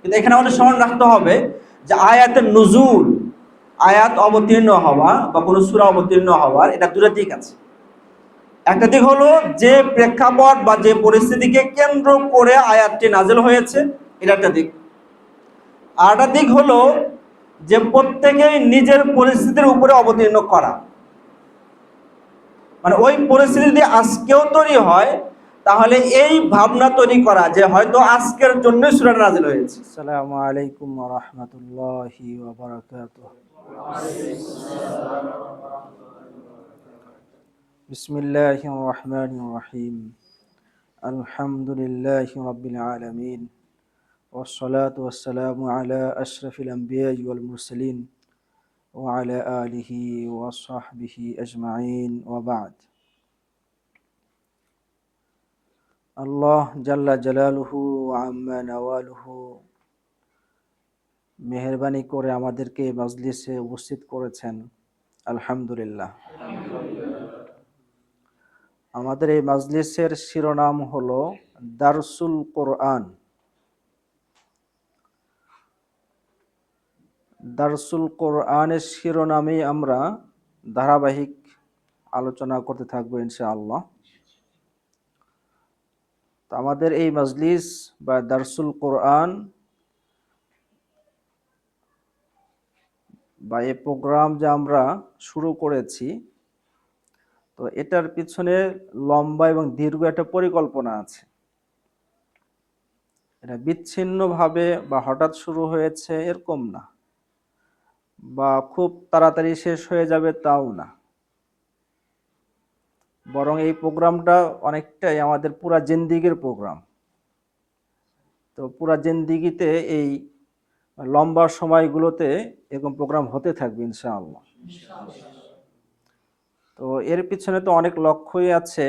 কিন্তু এখানে আমাদের স্মরণ রাখতে হবে যে আয়াতের নুজুল, আয়াত অবতীর্ণ হওয়া বা কোনো সূরা অবতীর্ণ হওয়ার এটা দুটো দিক আছে। একটা দিক হলো যে প্রেক্ষাপট বা যে পরিস্থিতিকে কেন্দ্র করে আয়াতটি নাযিল হয়েছে, এটা একটা দিক। আর একটা দিক হলো যে প্রত্যেকেই নিজের পরিস্থিতির উপরে অবতীর্ণ করা, মানে ওই পরিস্থিতি যদি আজকেও তৈরি হয় তাহলে এই ভাবনা তৈরি করা যে হয়তো আজকের জন্য সূরাটা নাযিল হয়েছে। আসসালামু আলাইকুম ওয়া রাহমাতুল্লাহি ওয়া বারাকাতুহু। বিসমিল্লাহির রহমানির রহিম। আলহামদুলিল্লাহি রাব্বিল আলামিন। والصلاة والسلام على أشرف الأنبياء والمرسلين وعلى آله وصحبه أجمعين وبعد। আল্লাহ জাল্লা জালালুহু আম্মা নাওয়ালুহু মেহেরবানি করে আমাদেরকে মাজলিসে উপস্থিত করেছেন, আলহামদুলিল্লাহ। আমাদের এই মাজলিসের শিরোনাম হলো দারসুল কোরআন। দারসুল কোরআনের শিরোনামেই আমরা ধারাবাহিক আলোচনা করতে থাকবো ইনশাআল্লাহ। তো আমাদের এই মাজলিস বা দারসুল কোরআন বা এই প্রোগ্রাম যে আমরা শুরু করেছি, তো এটার পিছনে লম্বা এবং দীর্ঘ একটা পরিকল্পনা আছে। এটা বিচ্ছিন্নভাবে বা হঠাৎ শুরু হয়েছে এরকম না, বা খুব তাড়াতাড়ি শেষ হয়ে যাবে তাও না। বরং এই প্রোগ্রামটা অনেকটাই আমাদের পুরা জিন্দিগির প্রোগ্রাম। তো পুরা জিন্দিগিতে এই লম্বা সময়গুলোতে এরকম প্রোগ্রাম হতে থাকবে ইনশাআল্লাহ। তো এর পিছনে তো অনেক লক্ষ্যই আছে।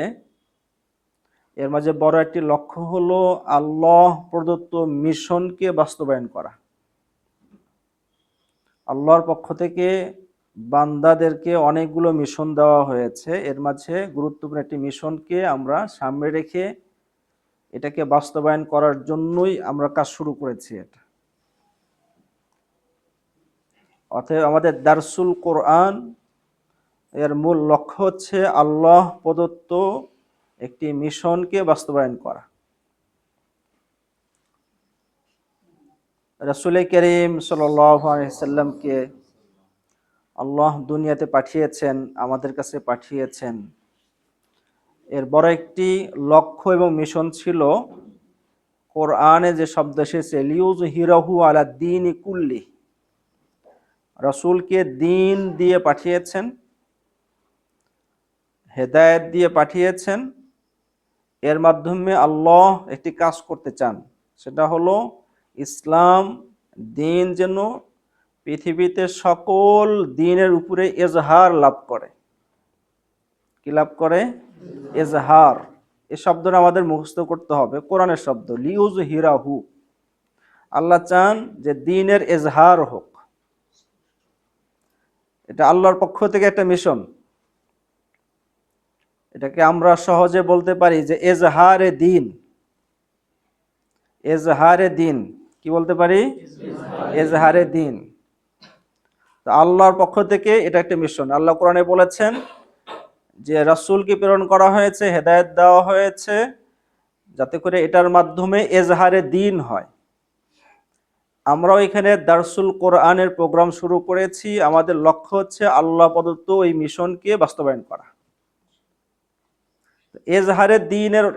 এর মাঝে বড় একটি লক্ষ্য হলো আল্লাহ প্রদত্ত মিশনকে বাস্তবায়ন করা। আল্লাহর পক্ষ থেকে বান্দাদেরকে অনেকগুলো মিশন দেওয়া হয়েছে, এর মাঝে গুরুত্বপূর্ণ একটি মিশনকে আমরা সামনে রেখে এটাকে বাস্তবায়ন করার জন্যই আমরা কাজ শুরু করেছি। এটা অতএব আমাদের দারসুল কোরআন এর মূল লক্ষ্য হচ্ছে আল্লাহ প্রদত্ত একটি মিশনকে বাস্তবায়ন করা। রাসূল করিম সাল্লাল্লাহু আলাইহি সাল্লামকে আল্লাহ দুনিয়াতে পাঠিয়েছেন, আমাদের কাছে পাঠিয়েছেন। এর বড় একটি লক্ষ্য এবং মিশন ছিল, কোরআনে যে শব্দ এসেছে লিউযহিরাহু আলা দ্বীনি কুল্লি, রাসূলকে দ্বীন দিয়ে পাঠিয়েছেন, হেদায়েত দিয়ে পাঠিয়েছেন। এর মাধ্যমে আল্লাহ একটি কাজ করতে চান, সেটা হলো ইসলাম দ্বীন যেন পৃথিবীতে সকল দ্বীনের উপরে এজহার লাভ করে। কি লাভ করে? এজহার। এই শব্দটা আমাদের মুখস্থ করতে হবে, কোরআনের শব্দ লিউযহিরাহু। আল্লাহ চান যে দ্বীনের এজহার হোক। এটা আল্লাহর পক্ষ থেকে একটা মিশন। এটাকে আমরা সহজে বলতে পারি যে এজহারে দ্বীন। এজহারে দ্বীন কি বলতে পারি? এজহারে দ্বীন। তো আল্লাহর পক্ষ থেকে এটা একটা মিশন। আল্লাহ কোরআনে বলেছেন যে রাসূলকে প্রেরণ করা হয়েছে, হেদায়েত দেওয়া হয়েছে, যাতে করে এটার মাধ্যমে এজহারে দ্বীন হয়। আমরাও এখানে দারসুল কোরআনের প্রোগ্রাম শুরু করেছি। আমাদের লক্ষ্য হচ্ছে আল্লাহ প্রদত্ত এই মিশনকে বাস্তবায়ন করা। এজহারে দ্বীনের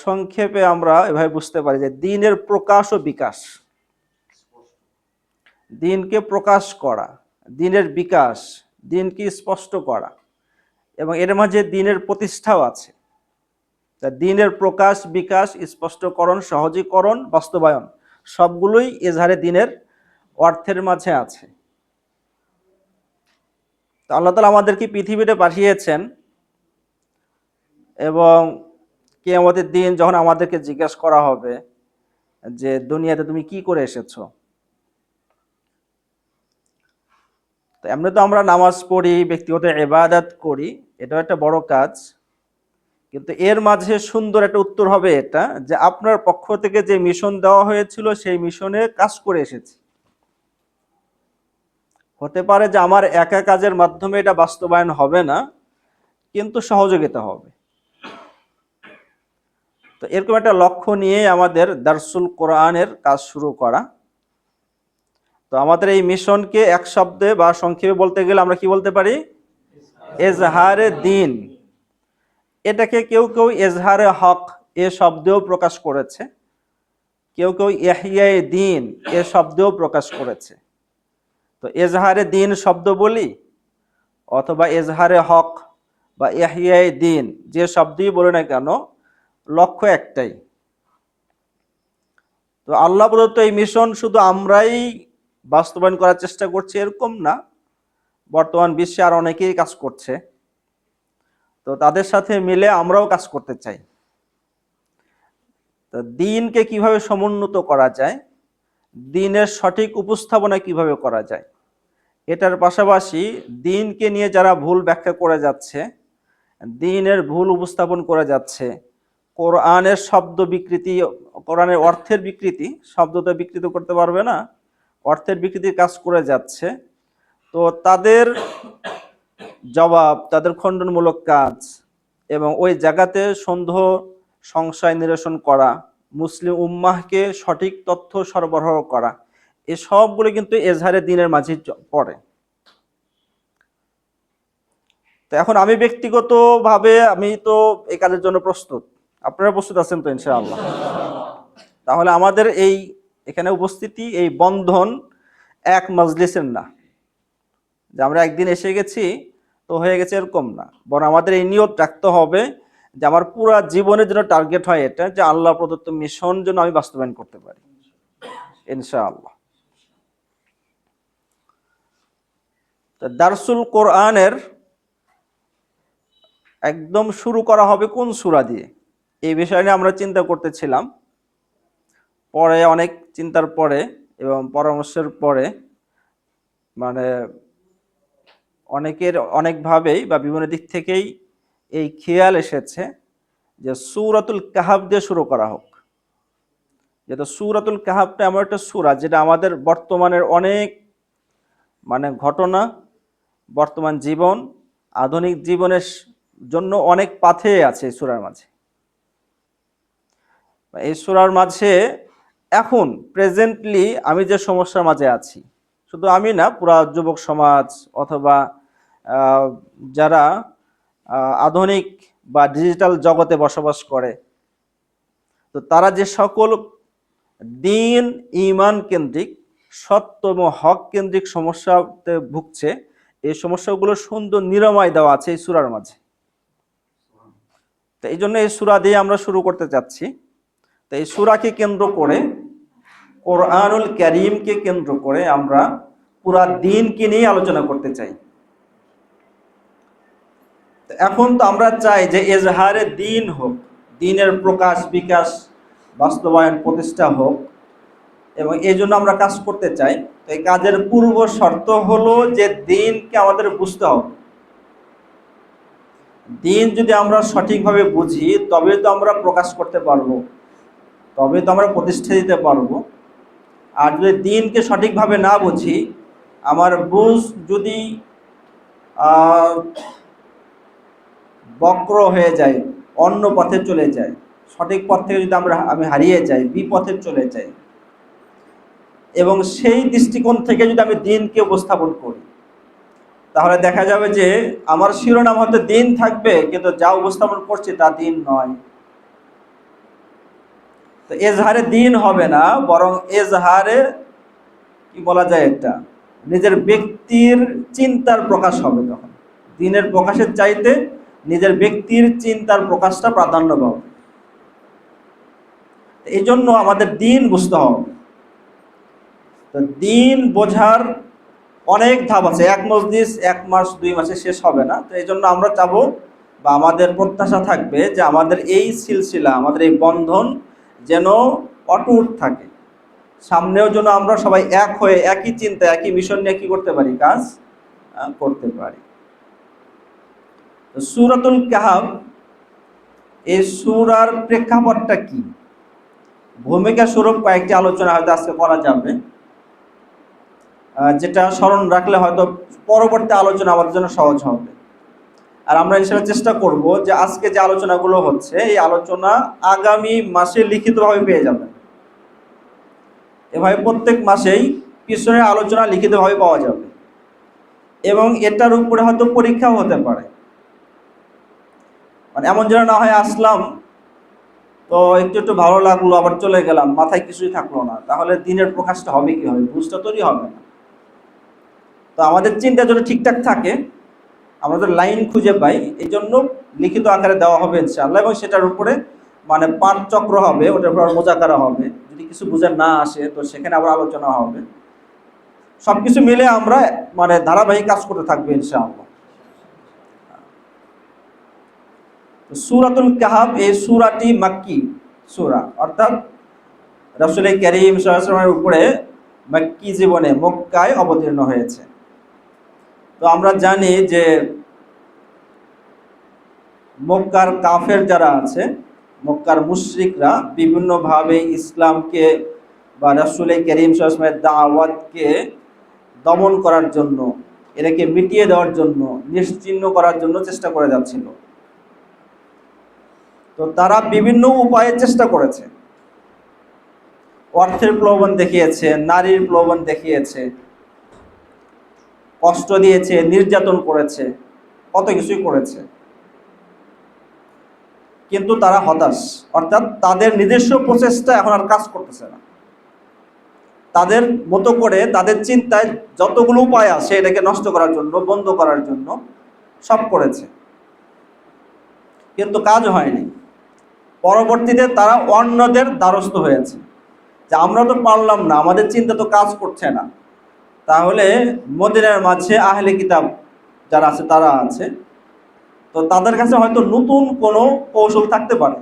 সংক্ষেপে আমরা এভাবে বুঝতে পারি যে দ্বীনের প্রকাশ ও বিকাশ। দ্বীনকে প্রকাশ করা, দ্বীনের বিকাশ, দ্বীনকে স্পষ্ট করা, এবং এর মাঝে দ্বীনের প্রতিষ্ঠাও আছে। তা দ্বীনের প্রকাশ, বিকাশ, স্পষ্টকরণ, সহজীকরণ, বাস্তবায়ন সবগুলোই এজহারে দ্বীনের অর্থের মাঝে আছে। তো আল্লাহ তাআলা আমাদেরকে পৃথিবীতে পাঠিয়েছেন, এবং কিয়ামতের দিন যখন আমাদেরকে জিজ্ঞাসা করা হবে যে দুনিয়াতে তুমি কি করে এসেছো, তো এমনি তো আমরা নামাজ পড়ি, ব্যক্তিগত ইবাদত করি, এটাও একটা বড় কাজ। কিন্তু এর মাঝে সুন্দর একটা উত্তর হবে এটা, যে আপনার পক্ষ থেকে যে মিশন দেওয়া হয়েছিল সেই মিশনে কাজ করে এসেছি। হতে পারে যে আমার একা কাজের মাধ্যমে এটা বাস্তবায়ন হবে না, কিন্তু সহযোগিতা হবে। তো এরকম একটা লক্ষ্য নিয়ে আমাদের দারসুল কোরআনের কাজ শুরু করা। তো আমাদের এই মিশনকে এক শব্দে বা সংক্ষেপে বলতে গেলে আমরা কি বলতে পারি? এজহারে দিন। এটাকে কেউ কেউ এজহারে হক এ শব্দেও প্রকাশ করেছে, কেউ কেউ ইহইয়ায়ে দিন এ শব্দেও প্রকাশ করেছে। তো এজহারে দিন শব্দ বলি অথবা এজহারে হক বা ইহইয়ায়ে দিন, যে শব্দই বলে না কেন, লক্ষ্য একটাই। তো আল্লাহ প্রদত্ত এই মিশন শুধু আমরাই বাস্তবায়ন করার চেষ্টা করছি এরকম না, বর্তমান বিশ্বে আর অনেকেই কাজ করছে। তো তাদের সাথে মিলে আমরাও কাজ করতে চাই। তো দিনকে কিভাবে সমুন্নত করা যায়, দিনের সঠিক উপস্থাপনা কিভাবে করা যায়, এটার পাশাপাশি দিনকে নিয়ে যারা ভুল ব্যাখ্যা করে যাচ্ছে, দিনের ভুল উপস্থাপন করে যাচ্ছে, কোরআনের শব্দ বিকৃতি, কোরআনের অর্থের বিকৃতি, শব্দ তো বিকৃত করতে পারবে না, অর্থের বিকৃতির কাজ করে যাচ্ছে, তো তাদের জবাব, তাদের খণ্ডনমূলক কাজ এবং ওই জায়গাতে সন্দেহ সংশয় নিরসন করা, মুসলিম উম্মাহকে সঠিক তথ্য সরবরাহ করা, এই সবগুলো কিন্তু এজহারে দিনের মাঝে পড়ে। তো এখন আমি ব্যক্তিগতভাবে আমি তো এই কাজের জন্য প্রস্তুত। আপনারা প্রস্তুত আছেন তো ইনশাআল্লাহ? তাহলে আমাদের এই এখানে উপস্থিতি, এই বন্ধন এক মজলিসের না, যে আমরা একদিন এসে গেছি তো হয়ে গেছে এরকম না, বরং আমাদের এই নিয়ত রাখতে হবে যে আমার পুরা জীবনের জন্য টার্গেট হয় এটা, যে আল্লাহ প্রদত্ত মিশন যেন আমি বাস্তবায়ন করতে পারি ইনশাআল্লাহ। দারসুল কোরআনের একদম শুরু করা হবে কোন সূরা দিয়ে, এই বিষয় নিয়ে আমরা চিন্তা করতেছিলাম। পরে অনেক চিন্তার পরে এবং পরামর্শের পরে মানে অনেকের অনেকভাবেই বা বিভিন্ন দিক থেকেই এই খেয়াল এসেছে যে সূরাতুল কাহাফ দিয়ে শুরু করা হোক। যেটা সূরাতুল কাহাফটা এমন একটা সূরা যেটা আমাদের বর্তমানের অনেক ঘটনা, বর্তমান জীবন, আধুনিক জীবনের জন্য অনেক পাথে আছে এই সূরার মাঝে। এই সূরার মাঝে এখন প্রেজেন্টলি আমি যে সমস্যার মাঝে আছি, শুধু আমি না, পুরা যুবক সমাজ অথবা যারা আধুনিক বা ডিজিটাল জগতে বসবাস করে, তো তারা যে সকল দিন ঈমান কেন্দ্রিক, সত্য এবং হক কেন্দ্রিক সমস্যাতে ভুগছে, এই সমস্যাগুলো সুন্দর নিরাময় দেওয়া আছে এই সূরার মাঝে। তো এই জন্য এই সূরা দিয়ে আমরা শুরু করতে চাচ্ছি। তো এই সূরাকে কেন্দ্র করে, কোরআনুল কারীমকে কেন্দ্র করে আমরা পুরা দিনকে নিয়ে আলোচনা করতে চাই। এখন তো আমরা চাই যে এজহারে দিন হোক, দিনের প্রকাশ বিকাশ বাস্তবায়ন প্রতিষ্ঠা হোক, এবং এই জন্য আমরা কাজ করতে চাই। তো এই কাজের পূর্ব শর্ত হলো যে দিনকে আমাদের বুঝতে হবে। দিন যদি আমরা সঠিকভাবে বুঝি তবে তো আমরা প্রকাশ করতে পারবো, তবে তো আমরা প্রতিষ্ঠা দিতে পারবো। আর যদি দিনকে সঠিকভাবে না বুঝি, আমার বুঝ যদি বক্র হয়ে যায়, অন্য পথে চলে যায়, সঠিক পথ থেকে যদি আমি হারিয়ে যাই, বিপথে চলে যাই, এবং সেই দৃষ্টিকোণ থেকে যদি আমি দিনকে উপস্থাপন করি, তাহলে দেখা যাবে যে আমার শিরোনাম হয়তো দিন থাকবে, কিন্তু যা উপস্থাপন করছি তা দিন নয়। তো এজহারে দিন হবে না, বরং এজহারে কি বলা যায়, একটা নিজের ব্যক্তির চিন্তার প্রকাশ হবে। তখন দিনের প্রকাশের চাইতে নিজের ব্যক্তির চিন্তার প্রকাশটা প্রাধান্য পাবে। এই জন্য আমাদের দিন বুঝতে হবে। তো দিন বোঝার অনেক ধাপ আছে, এক মজলিস 1 মাস 2 মাসে শেষ হবে না। তো এই জন্য আমরা চাবো বা আমাদের প্রত্যাশা থাকবে যে আমাদের এই সিলসিলা, আমাদের এই বন্ধন যেন অটুট থাকে, সামনেও যেন আমরা সবাই এক হয়ে একই চিন্তা, একই মিশন নিয়ে কি করতে পারি, কাজ করতে পারি। সূরাতুল কাহাফ এই সূরার প্রেক্ষাপটটা কি, ভূমিকা স্বরূপ কয়েকটি আলোচনা হয়তো আজকে করা যাবে, যেটা স্মরণ রাখলে হয়তো পরবর্তী আলোচনা আমাদের জন্য সহজ হবে। আর আমরা ইনশাআল্লাহ চেষ্টা করব যে আজকে যে আলোচনাগুলো হচ্ছে এই আলোচনা আগামী মাসে লিখিতভাবে পেয়ে যাবেন। এভাবে প্রত্যেক মাসেই পিছনের আলোচনা লিখিতভাবে পাওয়া যাবে এবং এটার উপরে হয়তো পরীক্ষাও হতে পারে। মানে এমন যেন না হয় আসলাম তো একটু একটু ভালো লাগলো আবার চলে গেলাম, মাথায় কিছুই থাকলো না, তাহলে দিনের প্রকাশটা হবে কি হবে, বুঝটা তৈরি হবে না। তো আমাদের চিন্তা যদি ঠিকঠাক থাকে, আমাদের লাইন খুঁজে পাই, এই জন্য লিখিত আকারে দেওয়া হবে ইনশাআল্লাহ, এবং সেটার উপরে মানে পাঠ চক্র হবে, ওটার উপর মোজাকারা হবে। যদি কিছু বুঝে না আসে তো সেখানে আবার আলোচনা হবে। সবকিছু মিলে আমরা মানে ধারাবাহিক কাজ করতে থাকবো ইনশাআল্লাহ। সূরাতুল কাহফ এই সূরাটি মাক্কি সূরা, অর্থাৎ রাসূল কারীম সাল্লাল্লাহু আলাইহি ওয়াসাল্লামের উপরে মাক্কি জীবনে মক্কায় অবতীর্ণ হয়েছে। তো আমরা জানি যে মক্কার কাফের যারা আছে, মক্কার মুশরিকরা বিভিন্নভাবে ইসলামকে বা রাসূল কারীম সাল্লাল্লাহু আলাইহি ওয়াসাল্লামের দাওয়াতকে দমন করার জন্য, এটাকে মিটিয়ে দেওয়ার জন্য, নিশ্চিহ্ন করার জন্য চেষ্টা করে যাচ্ছিল। তো তারা বিভিন্ন উপায়ে চেষ্টা করেছে, অর্থের প্রলোভন দেখিয়েছে, নারীর প্রলোভন দেখিয়েছে, কষ্ট দিয়েছে, নির্যাতন করেছে, কত কিছুই করেছে, কিন্তু তারা হতাশ। অর্থাৎ তাদের নিজস্ব প্রচেষ্টা এখন আর কাজ করতেছে না। তাদের মতো করে তাদের চিন্তায় যতগুলো উপায় আছে এটাকে নষ্ট করার জন্য, বন্ধ করার জন্য সব করেছে, কিন্তু কাজ হয়নি। পরবর্তীতে তারা অন্যদের দ্বারস্থ হয়েছে যে আমরা তো পারলাম না, আমাদের চিন্তা তো কাজ করছে না, তাহলে মদিনার মাঝে আহলে কিতাব যারা আছে তারা আছে, তো তাদের কাছে হয়তো নতুন কোনো কৌশল থাকতে পারে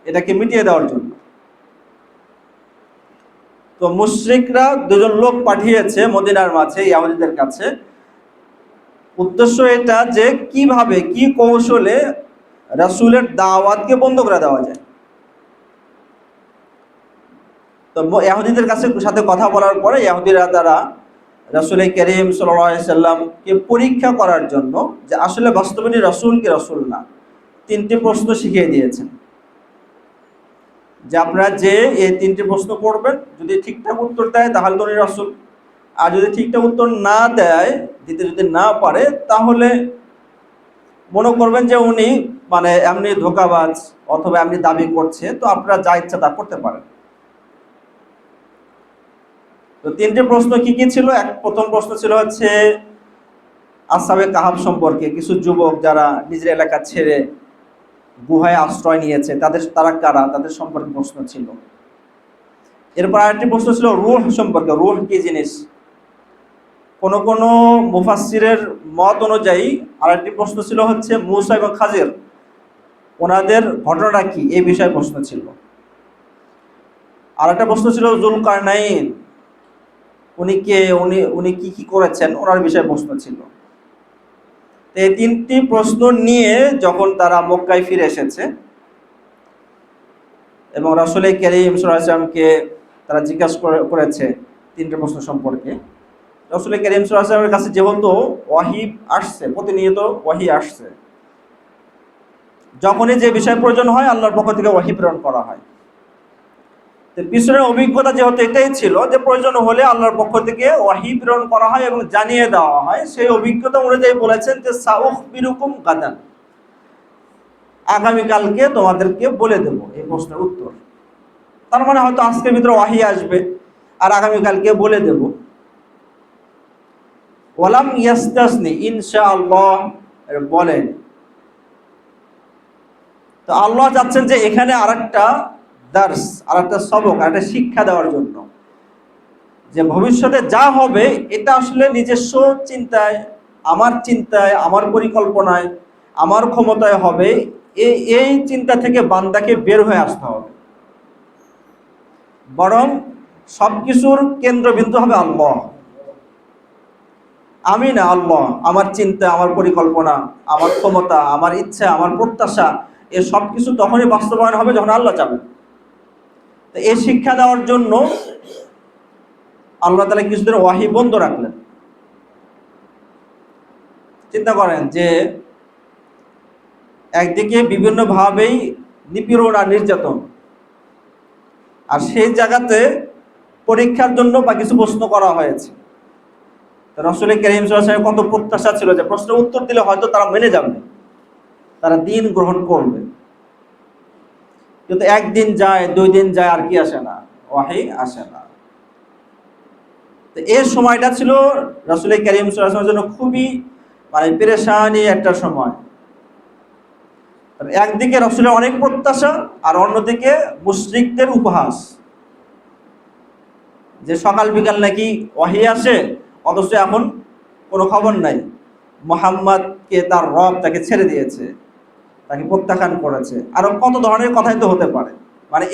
এটাকে মিটিয়ে দেওয়ার জন্য। তো মুশরিকরা দুজন লোক পাঠিয়েছে মদিনার মাঝে ইহুদিদের কাছে। উদ্দেশ্য এটা যে কিভাবে, কি কৌশলে রাসূলের দাওয়াতকে বন্ধ করে দেওয়া যায়। তো ইহুদিদের কাছে সাথে কথা বলার পরে ইহুদিরা তারা রাসূল কারীম সাল্লাল্লাহু আলাইহি সাল্লামকে পরীক্ষা করার জন্য যে আসলে বাস্তবে রাসূল কি রাসূল না, তিনটি প্রশ্ন শিখিয়ে দিয়েছেন যে আপনারা যে এই তিনটি প্রশ্ন করবেন, যদি ঠিকঠাক উত্তর দেয় তাহলে তো উনি রাসূল, আর যদি ঠিকঠাক উত্তর না দেয়, দিতে যদি না পারে, তাহলে মনে করবেন যে উনি মানে এমনি ধোঁকাবাজ অথবা এমনি দাবি করছে, তো আপনারা যা ইচ্ছা তা করতে পারেন। তো তিনটি প্রশ্ন কি কি ছিল? প্রথম প্রশ্ন ছিল হচ্ছে আসহাবে কাহাফ সম্পর্কে, কিছু যুবক যারা নিজের এলাকা ছেড়ে গুহায় আশ্রয় নিয়েছে, তারা কারা, তাদের সম্পর্কে প্রশ্ন ছিল। এরপর আরেকটি প্রশ্ন ছিল রূহ সম্পর্কে, রূহ কি জিনিস। কোন কোন মুফাসসিরের মত অনুযায়ী আরেকটি প্রশ্ন ছিল হচ্ছে মূসা এবং খাজির, ওনাদের ঘটনাটা কি, এই বিষয়ে প্রশ্ন ছিল। আরেকটা প্রশ্ন ছিল যুলকারনাইন, উনি কে, উনি কি কি করেছেন, ওনার বিষয়ে প্রশ্ন ছিল। এই তিনটি প্রশ্ন নিয়ে যখন তারা মক্কায় ফিরে এসেছে এবং রাসূল কারীম সাল্লাল্লাহু আলাইহি ওয়াসাল্লামকে তারা জিজ্ঞাসা করেছে তিনটি প্রশ্ন সম্পর্কে, রাসূল কারীম সাল্লাল্লাহু আলাইহি ওয়াসাল্লামের কাছে যেহেতু ওয়াহী আসছে, প্রতিনিয়ত ওয়াহী আসছে, যখনই যে বিষয় প্রয়োজন হয় আল্লাহর পক্ষ থেকে ওয়াহী প্রেরণ করা হয়। তো পিছনের অভিজ্ঞতা যেহেতু এটাই ছিল যে প্রয়োজন হলে আল্লাহর পক্ষ থেকে ওয়াহী প্রেরণ করা হয় এবং জানিয়ে দেওয়া হয়, সেই অভিজ্ঞতা অনুযায়ী বলেছেন যে সাউখবিরুকুম গাদান, আগামীকালকে তোমাদেরকে বলে দেব এই প্রশ্নের উত্তর। তার মানে হয়তো আজকের ভিতরে ওয়াহী আসবে আর আগামীকালকে বলে দেব। ওয়ালাম ইয়াস্তাসনি, ইনশাআল্লাহ বলেন। তো আল্লাহ চাচ্ছেন যে এখানে আরেকটা দার্স, আরেকটা সবক, আরেকটা শিক্ষা দেওয়ার জন্য, যে ভবিষ্যতে যা হবে এটা আসলে নিজস্ব চিন্তায়, আমার পরিকল্পনায়, আমার ক্ষমতায় হবে, এই চিন্তা থেকে বান্দাকে বের হয়ে আসতে হবে। বরং সবকিছুর কেন্দ্রবিন্দু হবে আল্লাহ। আমি না, আল্লাহ। আমার চিন্তা, আমার পরিকল্পনা, আমার ক্ষমতা, আমার ইচ্ছা, আমার প্রত্যাশা, এ সব কিছু তখনই বাস্তবায়ন হবে যখন আল্লাহ চাবেন। তো এই শিক্ষা দেওয়ার জন্য আল্লাহ তাআলা কিছুদিন ওয়াহি বন্ধ রাখলেন। চিন্তা করেন যে একদিকে বিভিন্নভাবেই নিপীড়ন আর নির্যাতন, আর সেই জায়গাতে পরীক্ষার জন্য বা কিছু প্রশ্ন করা হয়েছে। রাসূল কারীম সাল্লাল্লাহু আলাইহি ওয়াসাল্লাম কত প্রত্যাশা ছিল যে প্রশ্নের উত্তর দিলে হয়তো তারা মেনে যাবে, তারা দিন গ্রহণ করবে। কিন্তু একদিন যায়, 2 দিন যায়, আর কি আসে না, ওয়াহি আসে না। তো এই সময়টা ছিল রাসূল কারীম সাল্লাল্লাহু আলাইহি ওয়াসাল্লামের জন্য খুবই পেরেশানি একটা সময়। একদিকে রাসূলের অনেক প্রত্যাশা, আর অন্যদিকে মুশরিকদের উপহাস, যে সকাল বিকাল নাকি ওয়াহি আসে, অথচ এখন কোনো খবর নাই। মুহাম্মদকে তার রব তাকে ছেড়ে দিয়েছে, তাকে প্রত্যাখ্যান করেছে, আরো কত ধরনের কথাই তো হতে পারে।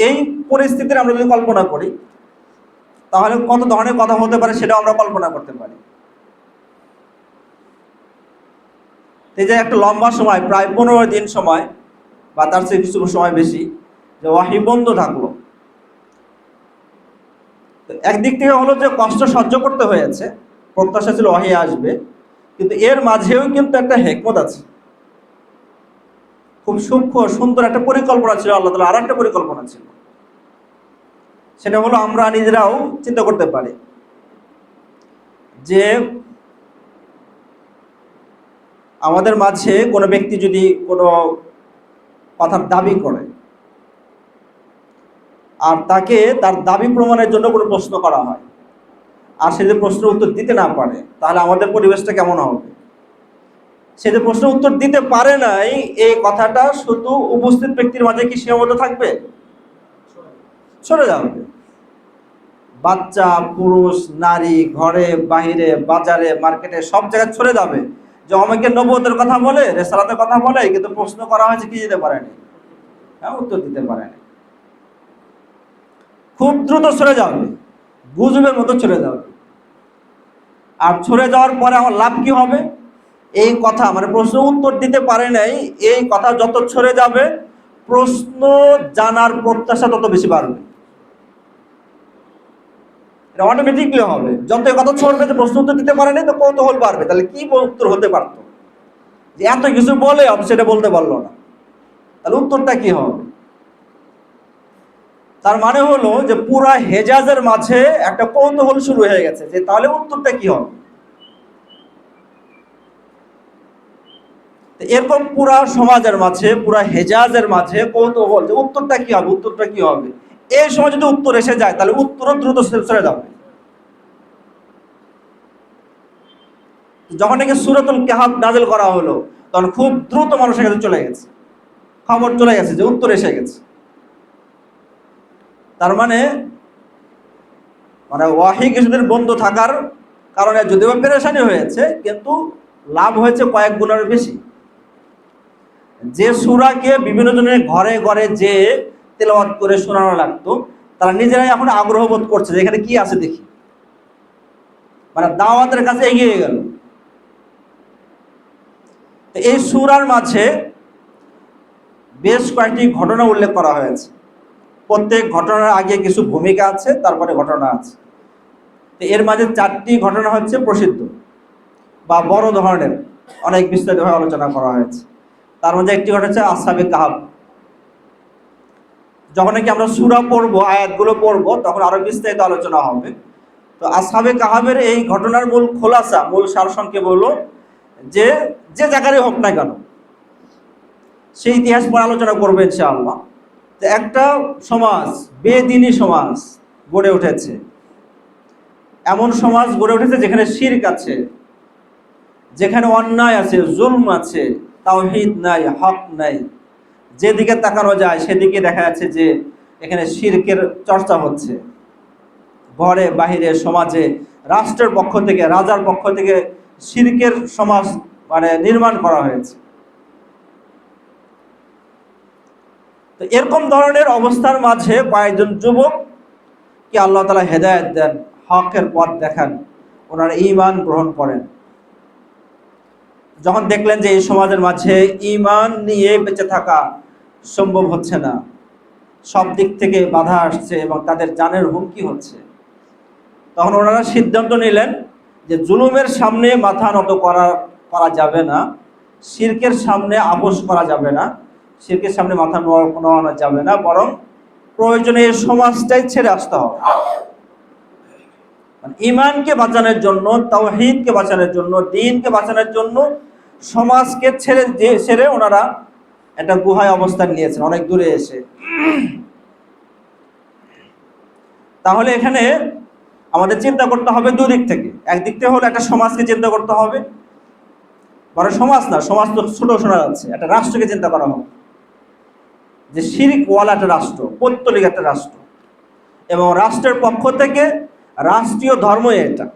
এই পরিস্থিতির আমরা যদি কল্পনা করি, তাহলে কত ধরনের কথা হতে পারে সেটাও আমরা কল্পনা করতে পারি। এই যে একটা লম্বা সময়, প্রায় 15 দিন সময় বা তার চেয়ে কিছু সময় বেশি, যে ওয়াহি বন্ধ থাকলো। একদিক থেকে হলো যে কষ্ট সহ্য করতে হয়েছে, প্রত্যাশা ছিল ওয়াহি আসবে, কিন্তু এর মাঝেও কিন্তু একটা হিকমত আছে, খুব সূক্ষ্ম সুন্দর একটা পরিকল্পনা ছিল আল্লাহ তাআলার। আর একটা পরিকল্পনা ছিল, সেটা হলো আমরা নিজেরাও চিন্তা করতে পারি যে আমাদের মাঝে কোনো ব্যক্তি যদি কোনো কথার দাবি করে, আর তাকে তার দাবি প্রমাণের জন্য কোনো প্রশ্ন করা হয়, আর সে যে প্রশ্নের উত্তর দিতে না পারে, তাহলে আমাদের পরিবেশটা কেমন হবে? সে যে প্রশ্নের উত্তর দিতে পারে নাই, এই কথাটা শুধু উপস্থিত ব্যক্তির মাঝে কি সীমাবদ্ধ থাকবে? চলে যাবে। বাচ্চা, পুরুষ, নারী, ঘরে বাহিরে, বাজারে, মার্কেটে, সব জায়গায় ছড়ে যাবে যে অনেকে নবুয়তের কথা বলে, রিসালাতের কথা বলে, কিন্তু প্রশ্ন করা হয়েছে কি দিতে পারেনি, উত্তর দিতে পারেনি। খুব দ্রুত ছড়ে যাবে, গুজবের মতো ছড়ে যাবে। আর ছড়ে যাওয়ার পরে আমার লাভ কি হবে? এই কথা প্রশ্ন উত্তর দিতে পারে নাই, এই কথা যত ছড়ে যাবে, প্রশ্ন জানার প্রত্যাশা তত বেশি বাড়বে। এটা অটোমেটিকলি হবে। যত কথা ছড়বে যে প্রশ্ন উত্তর দিতে পারে নাই, তো কৌতূহল বাড়বে, তাহলে কি উত্তর হতে পারত, যে এত কিছু বলে সেটা বলতে পারলো না, তাহলে উত্তরটা কি হবে? তার মানে হলো যে পুরা হেজাজের মাঝে একটা কৌতূহল শুরু হয়ে গেছে যে তাহলে উত্তরটা কি হবে। এরকম পুরা সমাজের মাঝে, পুরা হেজাজের মাঝে কৌতূহল যে উত্তরটা কি হবে, উত্তরটা কি হবে। এই সময় যদি উত্তর এসে যায়, তাহলে উত্তর দ্রুত ছেড়ে যাবে। যখন নাকি সূরাতুল কাহফ নাযিল করা হলো, তখন খুব দ্রুত মানুষের কাছে চলে গেছে, খবর চলে গেছে যে উত্তর এসে গেছে। তার মানে ওয়াহি কিছুদিন বন্ধ থাকার কারণে যদিও পেরেশানি হয়েছে, কিন্তু লাভ হয়েছে কয়েক গুণের বেশি। যে সূরাকে বিভিন্ন জনের ঘরে ঘরে যে তেলাওয়াত করে শোনানো লাগতো, তারা নিজেরাই এখন আগ্রহ বোধ করছে যে এখানে কি আছে দেখি, দাওয়াতের কাছে এগিয়ে গেল। তো এই সূরার মাঝে বেশ কয়েকটি ঘটনা উল্লেখ করা হয়েছে। প্রত্যেক ঘটনার আগে কিছু ভূমিকা আছে, তারপরে ঘটনা আছে। তো এর মাঝে 4টি ঘটনা হচ্ছে প্রসিদ্ধ বা বড় ধরনের, অনেক বিস্তারিতভাবে আলোচনা করা হয়েছে। তার মধ্যে একটি ঘটনা হচ্ছে আসহাবে কাহফ। যখন নাকি আমরা সূরা পড়বো, আয়াতগুলো পড়বো, তখন আরো বিস্তারিত আলোচনা হবে। তো আসহাবে কাহফের এই ঘটনার মূল খোলাসা, মূল সারসংক্ষেপ হলো যে যে জায়গায় হোক না কেন, সেই ইতিহাস পরে আলোচনা করবে ইনশাআল্লাহ। তো একটা সমাজ, বেদিনী সমাজ গড়ে উঠেছে। এমন সমাজ গড়ে উঠেছে যেখানে শিরক আছে, যেখানে অন্যায় আছে, জুলম আছে, তাওহীদ নাই, হক নাই। যেদিকে তাকানো যায় সেদিকে দেখা যাচ্ছে যে এখানে শিরকের চর্চা হচ্ছে। ঘরে বাহিরে, সমাজে, রাষ্ট্রের পক্ষ থেকে, রাজার পক্ষ থেকে শিরকের সমাজ নির্মাণ করা হয়েছে। তো এরকম ধরনের অবস্থার মাঝে কয়েকজন যুবক কি আল্লাহ তাআলা হেদায়েত দেন, হকের পথ দেখান, ওনারা ঈমান গ্রহণ করেন। যখন দেখলেন যে এই সমাজের মাঝে ঈমান নিয়ে বেঁচে থাকা সম্ভব হচ্ছে না, সব দিক থেকে বাধা আসছে এবং তাদের জানের হুমকি হচ্ছে, তখন ওনারা সিদ্ধান্ত নিলেন যে জুলুমের সামনে মাথা নত করা যাবে না, শিরকের সামনে আপোষ করা যাবে না, শিরকের সামনে মাথা নোয়ানো যাবে না, বরং প্রয়োজনে এই সমাজটাই ছেড়ে আসতে হবে। মানে ঈমানকে বাঁচানোর জন্য, তাওহীদকে বাঁচানোর জন্য, দ্বীনকে বাঁচানোর জন্য সমাজকে ছেড়ে ওনারা একটা গুহায় অবস্থান নিয়েছেন, অনেক দূরে এসে। তাহলে এখানে আমাদের চিন্তা করতে হবে দুদিক থেকে। একদিক থেকে হলো একটা সমাজকে চিন্তা করতে হবে, বড় সমাজ না, সমাজ তো ছোট শোনা যাচ্ছে, একটা রাষ্ট্রকে চিন্তা করা হবে, যে শিরক ওয়ালা একটা রাষ্ট্র, পৌত্তলিক একটা রাষ্ট্র, এবং রাষ্ট্রের পক্ষ থেকে রাষ্ট্রীয় ধর্মই এটা।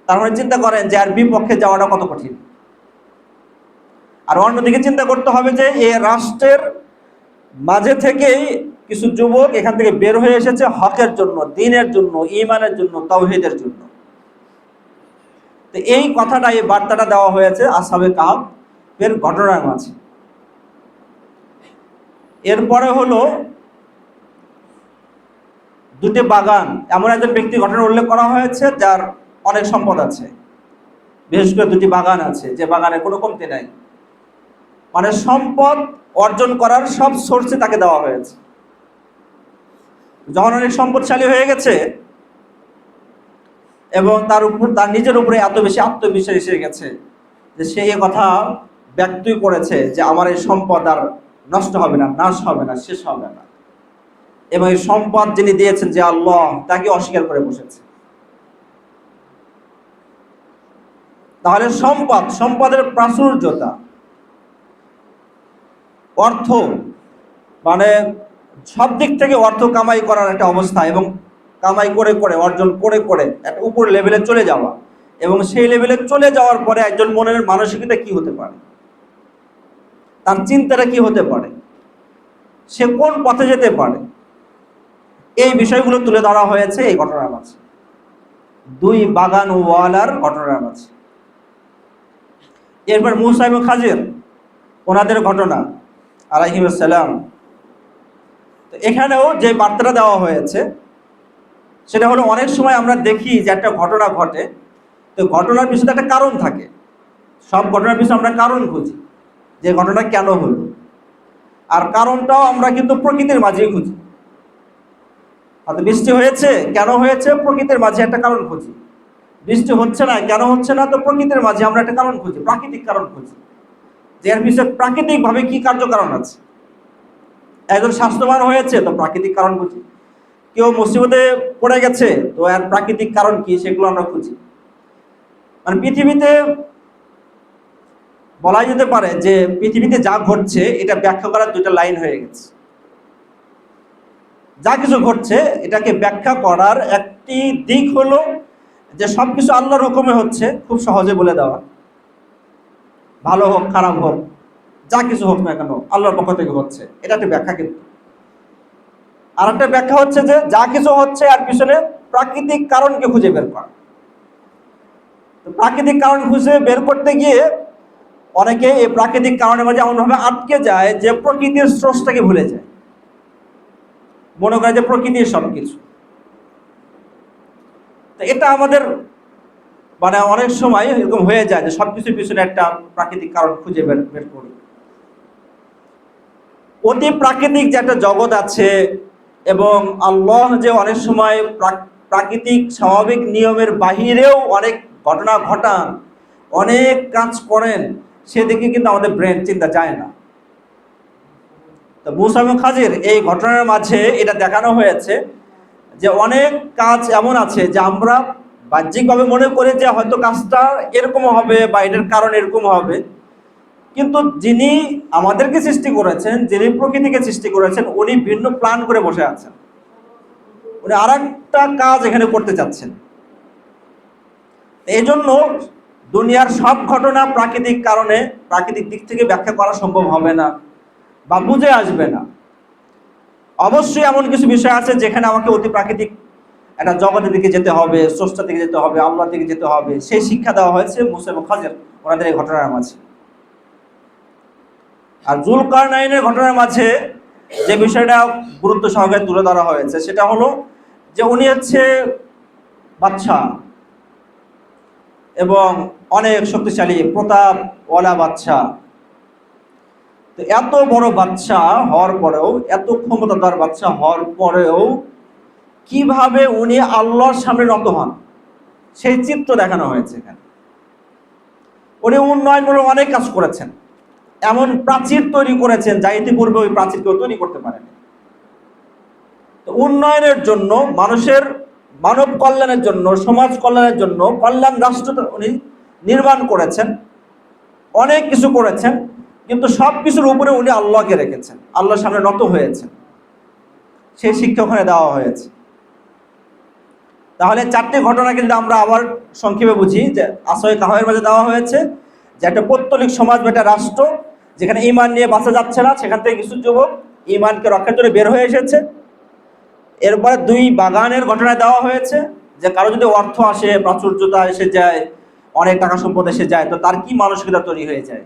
তার মানে চিন্তা করেন যে আর বিপক্ষে যাওয়াটা কত কঠিন। আর অন্যদিকে চিন্তা করতে হবে যে এই রাষ্ট্রের মাঝে থেকেই কিছু যুবক এখান থেকে বের হয়ে এসেছে হকের জন্য, দ্বীনের জন্য, ঈমানের জন্য, তাওহীদের জন্য। তো এই কথাটা, এই বার্তাটা দেওয়া হয়েছে আসহাবে কাহফের ঘটনার মাঝে। এরপরে হলো দুটি বাগান, এমন একজন ব্যক্তি ঘটনা উল্লেখ করা হয়েছে যার অনেক সম্পদ আছে, বিশেষ করে দুটি বাগান আছে যে বাগানে কোনো কমতি নাই, মানে সম্পদ অর্জন করার সব সোর্সে তাকে দেওয়া হয়েছে। যখন অনেক সম্পদশালী হয়ে গেছে এবং তার নিজের উপরে এত বেশি আত্মবিশ্বাস এসে গেছে যে সে এ কথা ব্যক্তই করেছে যে আমার এই সম্পদ আর নষ্ট হবে না, নাশ হবে না, শেষ হবে না, এবং এই সম্পদ যিনি দিয়েছেন যে আল্লাহ, তাকে অস্বীকার করে বসেছে। তাহলে সম্পদের প্রাচুর্যতা, অর্থ, মানে সব দিক থেকে অর্থ কামাই করার একটা অবস্থা, এবং কামাই করে করে, অর্জন করে করে একটা উপর লেভেলে চলে যাওয়া, এবং সেই লেভেলে চলে যাওয়ার পরে একজন মনের মানসিকতা কি হতে পারে, তার চিন্তাটা কি হতে পারে, সে কোন পথে যেতে পারে, এই বিষয়গুলো তুলে ধরা হয়েছে এই ঘটনার মাঝে, দুই বাগান ওয়ালার ঘটনার মাঝে। এরপর মূসা এবং খাজির, ওনাদের ঘটনা আলাইহিস সালাম। তো এখানেও যে বার্তাটা দেওয়া হয়েছে সেটা হলো, অনেক সময় আমরা দেখি যে একটা ঘটনা ঘটে, তো ঘটনার পিছনে একটা কারণ থাকে, সব ঘটনার পিছনে আমরা কারণ খুঁজি যে ঘটনা কেন হলো, আর কারণটাও আমরা কিন্তু প্রকৃতির মাঝেই খুঁজি। হয়তো বৃষ্টি হয়েছে, কেন হয়েছে, প্রকৃতির মাঝে একটা কারণ খুঁজি। বৃষ্টি হচ্ছে না, কেন হচ্ছে না, তো প্রকৃতির মাঝে আমরা একটা কারণ খুঁজি, প্রাকৃতিক কারণ খুঁজি, যে এর পিছনে প্রাকৃতিকভাবে কি কার্যকারণ আছে। একজন স্বাস্থ্যবান হয়েছে, তো প্রাকৃতিক কারণ খুঁজি। কেউ মুসিবতে পড়ে গেছে, তো এর প্রাকৃতিক কারণ কি, সেগুলো আমরা খুঁজি। মানে পৃথিবীতে বলা যেতে পারে যে পৃথিবীতে যা ঘটছে এটা ব্যাখ্যা করার দুইটা লাইন হয়ে গেছে। যা কিছু ঘটছে এটাকে ব্যাখ্যা করার একটি দিক হলো যে সবকিছু আল্লাহর হুকুমে হচ্ছে, খুব সহজে বলে দেওয়া, ভালো হোক খারাপ হোক, যা কিছু হোক না কেন আল্লাহর পক্ষ থেকে হচ্ছে, এটা একটা ব্যাখ্যা। কিন্তু আর একটা ব্যাখ্যা হচ্ছে যে যা কিছু হচ্ছে আর পিছনে প্রাকৃতিক কারণকে খুঁজে বের করা। তো প্রাকৃতিক কারণ খুঁজে বের করতে গিয়ে অনেকে এই প্রাকৃতিক কারণের মাঝে এমনভাবে আটকে যায় যে প্রকৃতির স্রষ্টাকে ভুলে যায়, মনে করে যে প্রকৃতির সবকিছু। তো এটা আমাদের মানে অনেক সময় এরকম হয়ে যায় যে সবকিছুর পিছনে একটা প্রাকৃতিক কারণ খুঁজে বের করি। অতি প্রাকৃতিক যে একটা জগৎ আছে, এবং আল্লাহ যে অনেক সময় প্রাকৃতিক স্বাভাবিক নিয়মের বাহিরেও অনেক ঘটনা ঘটান, অনেক কাজ করেন, সেদিকে কিন্তু আমাদের ব্রেন চিন্তা যায় না। তো মূসা এবং খাজির এই ঘটনার মাঝে এটা দেখানো হয়েছে যে অনেক কাজ এমন আছে যে আমরা বাহ্যিকভাবে মনে করি যে হয়তো কাজটা এরকম হবে বা এটার কারণ এরকম হবে, কিন্তু যিনি আমাদেরকে সৃষ্টি করেছেন, যিনি প্রকৃতিকে সৃষ্টি করেছেন, উনি ভিন্ন প্ল্যান করে বসে আছেন, উনি আর একটা কাজ এখানে করতে চাচ্ছেন। এই জন্য দুনিয়ার সব ঘটনা প্রাকৃতিক কারণে, প্রাকৃতিক দিক থেকে ব্যাখ্যা করা সম্ভব হবে না বা বুঝে আসবে না। অবশ্যই এমন কিছু বিষয় আছে যেখানে আমাকে অতি প্রাকৃতিক একটা জগতের দিকে যেতে হবে, স্রষ্টার দিকে যেতে হবে, আল্লাহর দিকে যেতে হবে, সেই শিক্ষা দেওয়া হয়েছে মূসা এবং খাজির ওনাদের এই ঘটনার মাঝে। আর যুলকারনাইনের ঘটনার মাঝে যে বিষয়টা গুরুত্ব সহকারে তুলে ধরা হয়েছে সেটা হলো যে উনি হচ্ছে বাদশা এবং অনেক শক্তিশালী প্রতাপওয়ালা বাদশা। তো এত বড় বাদশা হওয়ার পরেও, এত ক্ষমতাধর বাদশা হওয়ার পরেও কিভাবে উনি আল্লাহর সামনে নত হন সেই চিত্র দেখানো হয়েছে এখানে। উনি উন্নয়নমূলক অনেক কাজ করেছেন, এমন প্রাচীর তৈরি করেছেন যা ইতিপূর্বে ওই প্রাচীর কেউ তৈরি করতে পারেনি। তো উন্নয়নের জন্য, মানুষের মানব কল্যাণের জন্য, সমাজ কল্যাণের জন্য কল্যাণ রাষ্ট্র উনি নির্মাণ করেছেন, অনেক কিছু করেছেন, কিন্তু সব কিছুর উপরে উনি আল্লাহকে রেখেছেন, আল্লাহর সামনে নত হয়েছেন। সেই শিক্ষা ওখানে দেওয়া হয়েছে। তাহলে চারটি ঘটনাকে যদি আমরা আবার সংক্ষেপে বুঝি, যে আসয় কাহের মাঝে দেওয়া হয়েছে যে একটা পৌত্তলিক সমাজ বা একটা রাষ্ট্র যেখানে ঈমান নিয়ে বাঁচা যাচ্ছে না, সেখান থেকে কিছু যুবক ঈমানকে রক্ষার জন্য বের হয়ে এসেছে। এরপরে দুই বাগানের ঘটনা দেওয়া হয়েছে, যে কারো যদি অর্থ আসে, প্রাচুর্যতা এসে যায়, অনেক টাকা সম্পদ এসে যায়, তো তার কি মানসিকতা তৈরি হয়ে যায়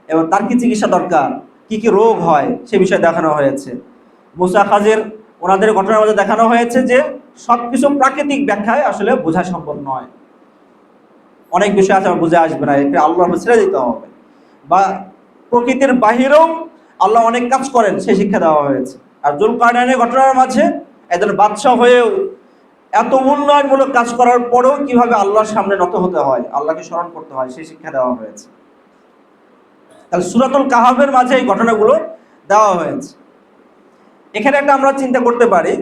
এবং তার কি চিকিৎসা দরকার, কি কি রোগ হয়, সে বিষয়ে দেখানো হয়েছে। মুসা খাজির ওনাদের ঘটনার মধ্যে দেখানো হয়েছে যে সবকিছু প্রাকৃতিক ব্যাখ্যায় আসলে বোঝা সম্ভব নয়, অনেক বিষয় আছে বুঝে আসবে না, এটা আল্লাহর ছেড়ে দিতে হবে, বা প্রকৃতির বাহিরেও আল্লাহ অনেক কাজ করেন সেই শিক্ষা দেওয়া হয়েছে। আর যুলকারনাইনের ঘটনার মাঝে একজন বাদশাহ হয়েও এত উন্নয়নমূলক কাজ করার পরেও কিভাবে আল্লাহর সামনে নত হতে হয়, আল্লাহকে স্মরণ করতে হয়, সেই শিক্ষা দেওয়া হয়েছে। তাহলে সূরাতুল কাহাফের মাঝে এই ঘটনাগুলো দেওয়া হয়েছে। এখানে একটা আমরা চিন্তা করতে পারি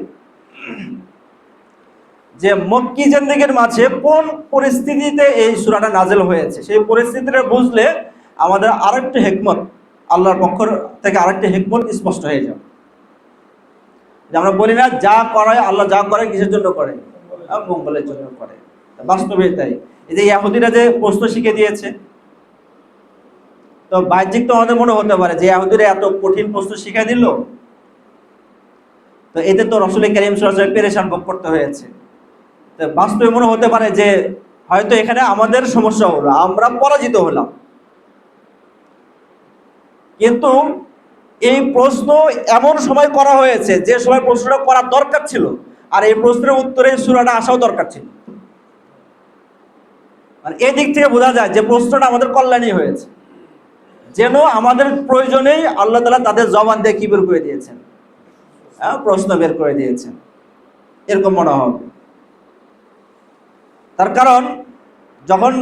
যে মক্কি জিন্দেগীর মাঝে কোন পরিস্থিতিতে এই সূরাটা নাযিল হয়েছে, সেই পরিস্থিতিটা বুঝলে আমাদের আরেকটা হিকমত, আল্লাহর পক্ষ থেকে আরেকটা হিকমত স্পষ্ট হয়ে যাবে। যে আমরা বলি না, যা করায় আল্লাহ, যা করে কিসের জন্য করে, মঙ্গলের জন্য করে। বাস্তবে তাই। এই যে ইহুদিরা যে প্রশ্ন শিখে দিয়েছে, তো বাহ্যিক তো আমাদের মনে হতে পারে যে ইহুদিরা এত কঠিন প্রশ্ন শিখে দিল, তো এতে তো রাসূল করিম সাল্লাল্লাহু আলাইহি ওয়াসাল্লাম পেরেশান ভোগ করতে হয়েছে। তো বাস্তবে মনে হতে পারে যে হয়তো এখানে আমাদের সমস্যা হলো, আমরা পরাজিত হলাম। কিন্তু এই প্রশ্ন এমন সময় করা হয়েছে যে সময় প্রশ্নটা করার দরকার ছিল, আর এই প্রশ্নের উত্তরে সূরাটা আসাও দরকার ছিল। মানে এই দিক থেকে বোঝা যায় যে প্রশ্নটা আমাদের কল্যাণই হয়েছে, যেন আমাদের প্রয়োজনেই আল্লাহ তাআলা তাদের জবান দিয়ে কি বের করে দিয়েছেন, প্রশ্ন বের করে দিয়েছেন, এরকম মনে হবে। তার কারণ যখন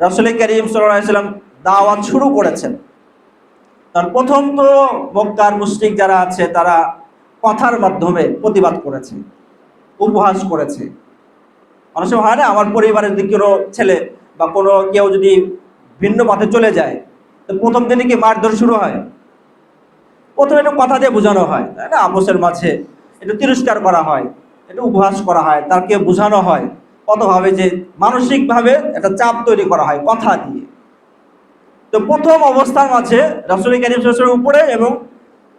রাসূল করিম সাল্লাল্লাহু আলাইহি ওয়াসাল্লাম দাওয়াত শুরু করেছেন, তার প্রথম তো মক্কার মুশরিক যারা আছে তারা কথার মাধ্যমে প্রতিবাদ করেছে, উপহাস করেছে। অনেক সময় হয় না, আমার পরিবারের দিকে কোনো ছেলে বা কোনো কেউ যদি ভিন্ন পথে চলে যায়, তো প্রথম দিনে কি মারধর শুরু হয়? প্রথমে একটু কথা দিয়ে বোঝানো হয়, তাই না? আপোষের মাঝে একটু তিরস্কার করা হয়, একটু উপহাস করা হয়, তাকে বোঝানো হয় কতভাবে, যে মানসিকভাবে একটা চাপ তৈরি করা হয় কথা দিয়ে। তো প্রথম অবস্থার মাঝে রাসূল করিম সাল্লাল্লাহু আলাইহি ওয়াসাল্লামের উপরে এবং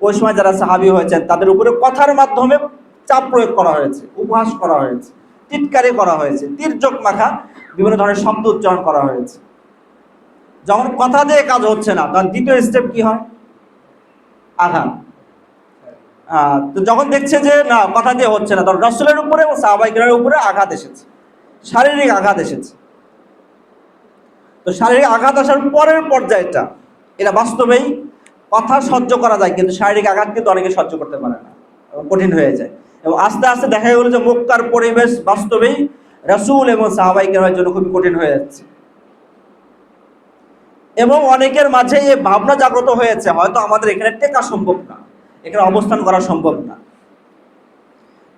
ওই সময় যারা সাহাবী হয়েছেন তাদের উপরে কথার মাধ্যমে চাপ প্রয়োগ করা হয়েছে, উপহাস করা হয়েছে, টিটকারি করা হয়েছে, তির্যক মাখা বিভিন্ন ধরনের শব্দ উচ্চারণ করা হয়েছে। যখন কথা দিয়ে কাজ হচ্ছে না, তখন দ্বিতীয় স্টেপ কি হয়? আঘাত। তো যখন দেখছে যে না, কথা দিয়ে হচ্ছে না, তখন রাসূলের উপরে ও সাহাবায়ে কেরামের উপরে আঘাত এসেছে, শারীরিক আঘাত এসেছে। তো শারীরিক আঘাত আসার পরের পর্যায়টা, এটা বাস্তবেই কথা সহ্য করা যায়, কিন্তু শারীরিক আঘাত কিন্তু অনেকে সহ্য করতে পারে না, কঠিন হয়ে যায়। এবং আস্তে আস্তে দেখা গেল যে মক্কার পরিবেশ বাস্তবেই রাসূল এবং সাহাবায়ে কেরামের জন্য খুবই কঠিন হয়ে যাচ্ছে। এবং অনেকের মাঝে এই ভাবনা জাগ্রত হয়েছে, হয়তো আমাদের এখানে টেকা সম্ভব না, এখানে অবস্থান করা সম্ভব না,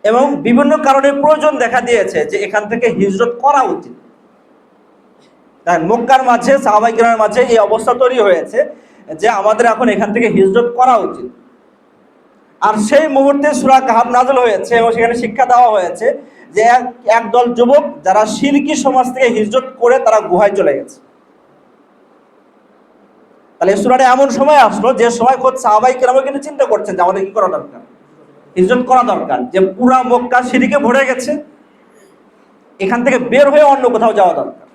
এবং বিভিন্ন কারণে প্রয়োজন দেখা দিয়েছে যে এখান থেকে হিজরত করা উচিত। তাই মক্কার মাঝে, সাহাবায়ে কেরামের মাঝে এই অবস্থা তৈরি হয়েছে যে আমাদের এখন এখান থেকে হিজরত করা উচিত। আর সেই মুহূর্তে সূরা কাহাফ নাযিল হয়েছে এবং সেখানে শিক্ষা দেওয়া হয়েছে যে একদল যুবক যারা শিরকি সমাজ থেকে হিজরত করে তারা গুহায় চলে গেছে। তাহলে এই সূরাটা এমন সময় আসলো যে সময় খোদ সাহাবায়ে কেরামও কিন্তু চিন্তা করছেন যে আমাদের কি করা দরকার, হিজরত করা দরকার, যে পুরা মক্কা শিরকে ভরে গেছে, এখান থেকে বের হয়ে অন্য কোথাও যাওয়া দরকার।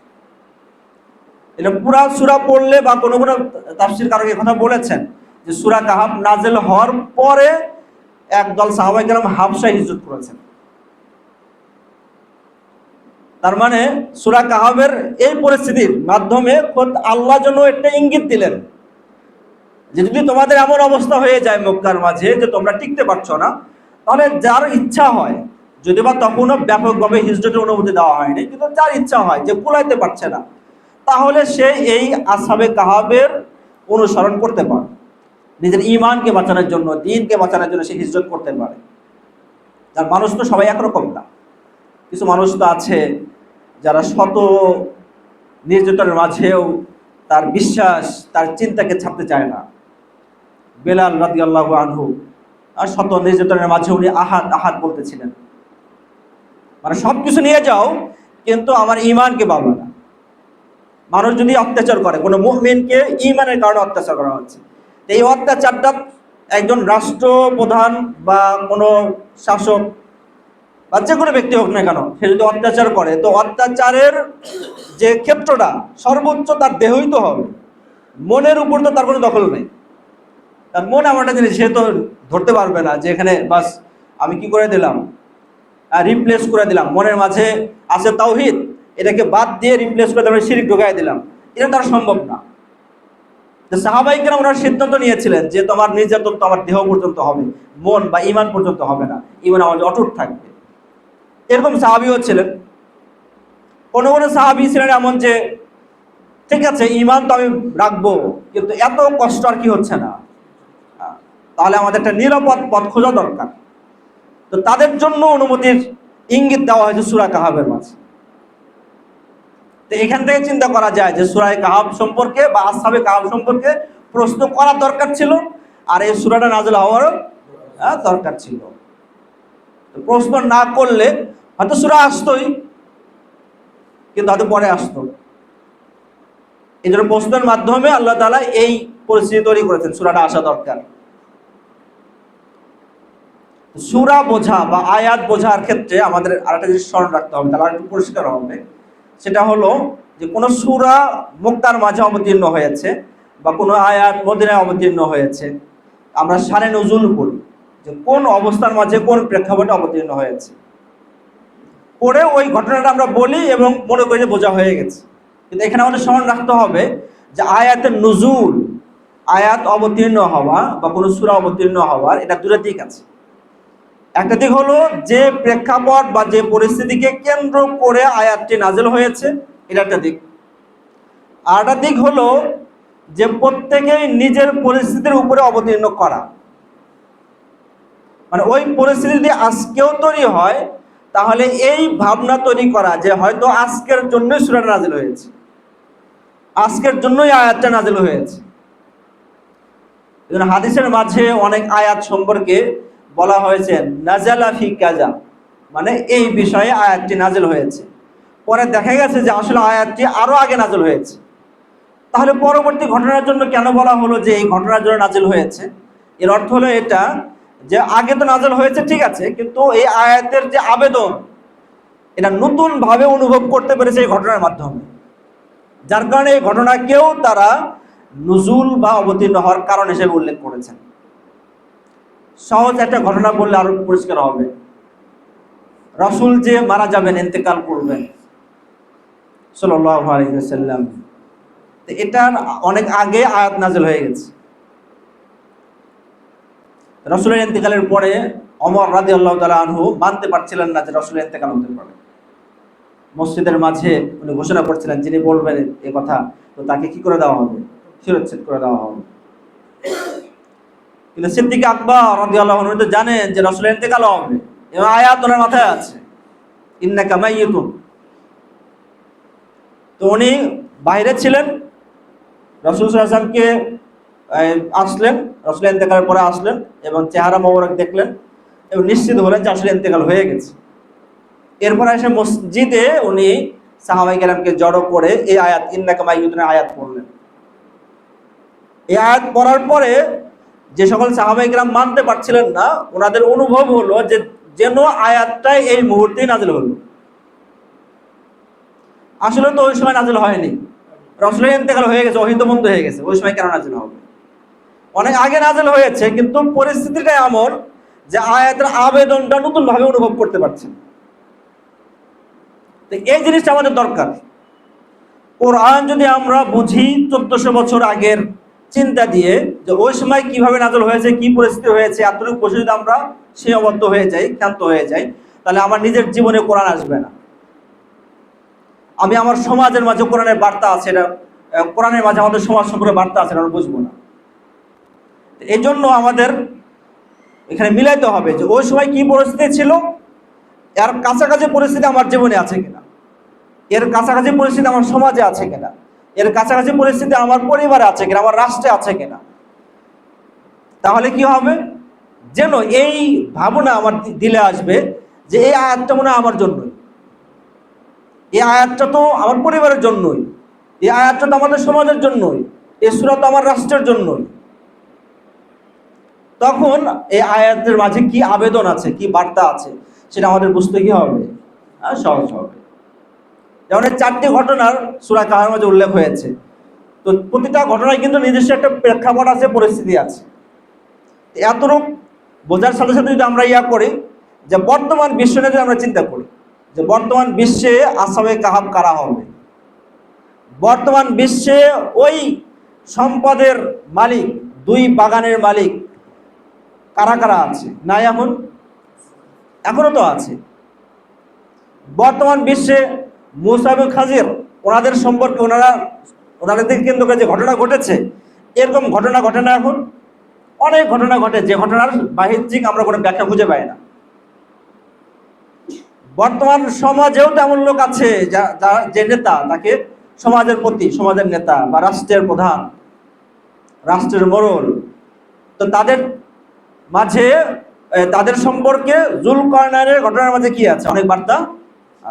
এটা পুরা সূরা পড়লে বা কোনো কোনো তাফসীরকারক এই কথা বলেছেন যে সূরা কাহাফ নাযিল হওয়ার পরে একদল সাহাবায়ে কেরাম হাবশায় হিজরত করেছেন। তার মানে সূরা কাহাফের এই পরিস্থিতির মাধ্যমে খোদ আল্লাহ জন্য একটা ইঙ্গিত দিলেন যে যদি তোমাদের এমন অবস্থা হয়ে যায় মক্কার মাঝে যে তোমরা টিকতে পারছো না, তাহলে যার ইচ্ছা হয়, যদি বা তখনও ব্যাপকভাবে হিজরতের অনুমতি দেওয়া হয়নি, কিন্তু যার ইচ্ছা হয় যে কুলাইতে পারছে না, তাহলে সে এই আসহাবে কাহাফের অনুসরণ করতে পারে, নিজের ঈমানকে বাঁচানোর জন্য, দ্বীনকে বাঁচানোর জন্য সে হিজরত করতে পারে। আর মানুষ তো সবাই একরকম না, কিছু মানুষ তো আছে যারা শত নির্যাতনের মাঝেও তার বিশ্বাস, তার চিন্তাকে ছাড়তে চায় না। বেলাল রাদিয়াল্লাহু আনহু আর শত নির্যাতনের মাঝে উনি আহাদ আহাদ বলতেছিলেন, মানে সবকিছু নিয়ে যাও কিন্তু আমার ঈমানকে পাবে না। মানুষ যদি অত্যাচার করে, কোনো মুমিনকে ঈমানের কারণে অত্যাচার করা হচ্ছে, এই অত্যাচারটা একজন রাষ্ট্রপ্রধান বা কোনো শাসক বা যে কোনো ব্যক্তি হোক না কেন, সে যদি অত্যাচার করে, তো অত্যাচারের যে ক্ষেত্রটা সর্বোচ্চ তার দেহই তো হবে, মনের উপর তো তার কোনো দখল নেই। তার মন এমন একটা জিনিস, সে তো ধরতে পারবে না যে এখানে বাস আমি কি করে দিলাম, রিপ্লেস করে দিলাম, মনের মাঝে আছে তাওহীদ, এটাকে বাদ দিয়ে রিপ্লেস করে দিলাম, শিরক ঢুকাই দিলাম, এটা তার সম্ভব না। সাহাবায়ে কেরাম ওনারা সিদ্ধান্ত নিয়েছিলেন যে তোমার নির্যাতন তো আমার দেহ পর্যন্ত হবে, মন বা ঈমান পর্যন্ত হবে না, ঈমান আমাদের অটুট থাকবে। এরকম সাহাবীও ছিলেন। কোনো কোনো সাহাবী ছিলেন এমন যে ঠিক আছে ঈমান তো আমি রাখবো, কিন্তু এত কষ্ট আর কি হচ্ছে না, তাহলে আমাদের একটা নিরাপদ পথ খোঁজা দরকার। তো তাদের জন্য অনুমতির ইঙ্গিত দেওয়া হয়েছে সূরা কাহাফের মাঝে। তো এখান থেকে চিন্তা করা যায় যে সূরা কাহাফ সম্পর্কে বা আসহাবে কাহাফ সম্পর্কে প্রশ্ন করা দরকার ছিল, আর এই সূরাটা নাযিল হওয়ারও দরকার ছিল। তো প্রশ্ন না করলে হয়তো সূরা আসতোই, কিন্তু হয়তো পরে আসতো। এই জন্য প্রশ্নের মাধ্যমে আল্লাহ তাআলা এই পরিস্থিতি তৈরি করেছেন, সূরাটা আসা দরকার। সূরা বোঝা বা আয়াত বোঝার ক্ষেত্রে আমাদের আরেকটা জিনিস স্মরণ রাখতে হবে, তাহলে একটু পরিষ্কার হবে। সেটা হলো যে কোনো সূরা মক্কার মাঝে অবতীর্ণ হয়েছে বা কোনো আয়াত মদিনায় অবতীর্ণ হয়েছে, আমরা শানে নুজুল করি যে কোন অবস্থার মাঝে কোন প্রেক্ষাপটে অবতীর্ণ হয়েছে, পরে ওই ঘটনাটা আমরা বলি এবং মনে করি যে বোঝা হয়ে গেছে। কিন্তু এখানে আমাদের স্মরণ রাখতে হবে যে আয়াতের নুজুল, আয়াত অবতীর্ণ হওয়া বা কোনো সূরা অবতীর্ণ হওয়ার এটা দুটো দিক আছে। একটা দিক হলো যে প্রেক্ষাপট বা যে পরিস্থিতিকে কেন্দ্র করে আয়াতটি নাযিল হয়েছে, এটা একটা দিক। আর একটা দিক হলো যে প্রত্যেকেই নিজের পরিস্থিতির উপরে অবতীর্ণ করা, মানে ওই পরিস্থিতি যদি আজকেও তৈরি হয়, তাহলে এই ভাবনা তৈরি করা যে হয়তো আজকের জন্যই সূরাটা নাযিল হয়েছে, আজকের জন্যই আয়াতটা নাযিল হয়েছে। হাদিসের মাঝে অনেক আয়াত সম্পর্কে বলা হয়েছে নাজালা ফি কাজা, মানে এই বিষয়ে আয়াতটি নাযিল হয়েছে। পরে দেখা গেছে যে আসলে আয়াতটি আরো আগে নাযিল হয়েছে। তাহলে পরবর্তী ঘটনার জন্য কেন বলা হলো যে এই ঘটনার জন্য নাযিল হয়েছে? এর অর্থ হলো এটা যে আগে তো নাযিল হয়েছে ঠিক আছে, কিন্তু এই আয়াতের যে আবেদন, এটা নতুন ভাবে অনুভব করতে পেরেছে এই ঘটনার মাধ্যমে, যার কারণে এই ঘটনাকেও তারা নুজুল বা অবতীর্ণ হওয়ার কারণ হিসেবে উল্লেখ করেছেন। সহজ একটা ঘটনা বললে আরো পরিষ্কার হবে। রাসূল যে মারা যাবেন, ইন্তেকাল করবেন সাল্লাল্লাহু আলাইহি ওয়াসাল্লাম, তো এটার অনেক আগে আয়াত নাযিল হয়ে গেছে। রাসূলের ইন্তেকালের পরে ওমর রাদিয়াল্লাহু তাআলা আনহু মানতে পারছিলেন না যে রাসূলের ইন্তেকাল হতে পারে। মসজিদের মাঝে উনি ঘোষণা করছিলেন যিনি বলবেন এই কথা, তো তাকে কি করে দেওয়া হবে? শিরচ্ছেদ করে দেওয়া হবে। কিন্তু সিদ্দিক আকবর রাদিয়াল্লাহু আনহু তো জানেন যে রাসূলের ইন্তেকাল হবে এবং আয়াত ওনার মাথায় আছে, ইন্নাকা মাইয়িতুন। তো উনি বাইরে ছিলেন, রাসূল সাল্লাল্লাহু আলাইহি ওয়াসাল্লামকে আসলেন, রাসূলের ইন্তেকালের পরে আসলেন এবং চেহারা মোবারক দেখলেন এবং নিশ্চিত হলেন যে আসলে ইন্তেকাল হয়ে গেছে। এরপর এসে মসজিদে উনি সাহাবায়ে কেরামকে জড়ো করে এই আয়াত ইন্নাকা মাইয়িতুনের আয়াত পড়লেন। এই আয়াত পড়ার পরে যে সকল সাহাবায়ে কেরাম মানতে পারছিলেন না, ওনাদের অনুভব হলো যে যেন আয়াতটাই এই মুহূর্তেই নাযিল হলো। আসলে তো ওই সময় নাযিল হয়নি, রাসূলের ইন্তেকাল হয়ে গেছে, ওহী তো বন্ধ হয়ে গেছে, ওই সময় কেন নাযিল হবে? অনেক আগে নাযিল হয়েছে, কিন্তু পরিস্থিতিটা এমন যে আয়াতের আবেদনটা নতুন ভাবে অনুভব করতে পারছেন। তো এই জিনিসটা আমাদের দরকার। কোরআন যদি আমরা বুঝি 1400 বছর আগের চিন্তা দিয়ে, যে ওই সময় কিভাবে নাযিল হয়েছে, কি পরিস্থিতি হয়েছে, এতটুকু বসে যদি আমরা সীমাবদ্ধ হয়ে যাই, ক্ষান্ত হয়ে যাই, তাহলে আমার নিজের জীবনে কোরআন আসবে না। আমি আমার সমাজের মাঝে কোরআনের বার্তা আছে, এটা কোরআনের মাঝে আমাদের সমাজ সম্পর্কে বার্তা আছে, আমরা বুঝবো না। এই জন্য আমাদের এখানে মিলাইতে হবে যে ওই সময় কি পরিস্থিতি ছিল, এর কাছাকাছি পরিস্থিতি আমার জীবনে আছে কিনা, এর কাছাকাছি পরিস্থিতি আমার সমাজে আছে কিনা, এর কাছাকাছি পরিস্থিতি আমার পরিবারে আছে কিনা, আমার রাষ্ট্রে আছে কিনা। তাহলে কি হবে, যেন এই ভাবনা আমার দিলে আসবে যে এই আয়াতটা মনে হয় আমার জন্যই, এই আয়াতটা তো আমার পরিবারের জন্যই, এই আয়াতটা তো আমাদের সমাজের জন্যই, এই সূরা তো আমার রাষ্ট্রের জন্যই। তখন এই আয়াতের মাঝে কি আবেদন আছে, কি বার্তা আছে, সেটা আমাদের বুঝতে কি হবে, সহজ হবে। যেমন 4টি ঘটনার সূরা কাহাফের মাঝে উল্লেখ হয়েছে। তো প্রতিটা ঘটনায় কিন্তু নিজস্ব একটা প্রেক্ষাপট আছে, পরিস্থিতি আছে। এতটুক বোঝার সাথে সাথে যদি আমরা করি যে বর্তমান বিশ্ব নিয়ে যদি আমরা চিন্তা করি যে বর্তমান বিশ্বে আসহাবে কাহাফ কারা হবে, বর্তমান বিশ্বে ওই সম্পদের মালিক, 2 বাগানের মালিক কারা কারা আছে, না এখনো তো আছে। বর্তমান বিশ্বে মূসা এবং খাজির, ওনাদের সম্পর্কে ওনাদের কেন্দ্র করে যে ঘটনা ঘটেছে, এরকম ঘটনা ঘটে না এখন? অনেক ঘটনা ঘটে, যে ঘটনার বাহ্যিক আমরা কোনো ব্যাখ্যা খুঁজে পাই না। বর্তমান সমাজেও তেমন লোক আছে যে নেতা, তাকে সমাজের প্রতি, সমাজের নেতা বা রাষ্ট্রের প্রধান, রাষ্ট্রের মোড়ল, তো তাদের মাঝে, তাদের সম্পর্কে যুলকারনাইনের ঘটনার মাঝে কি আছে, অনেক বার্তা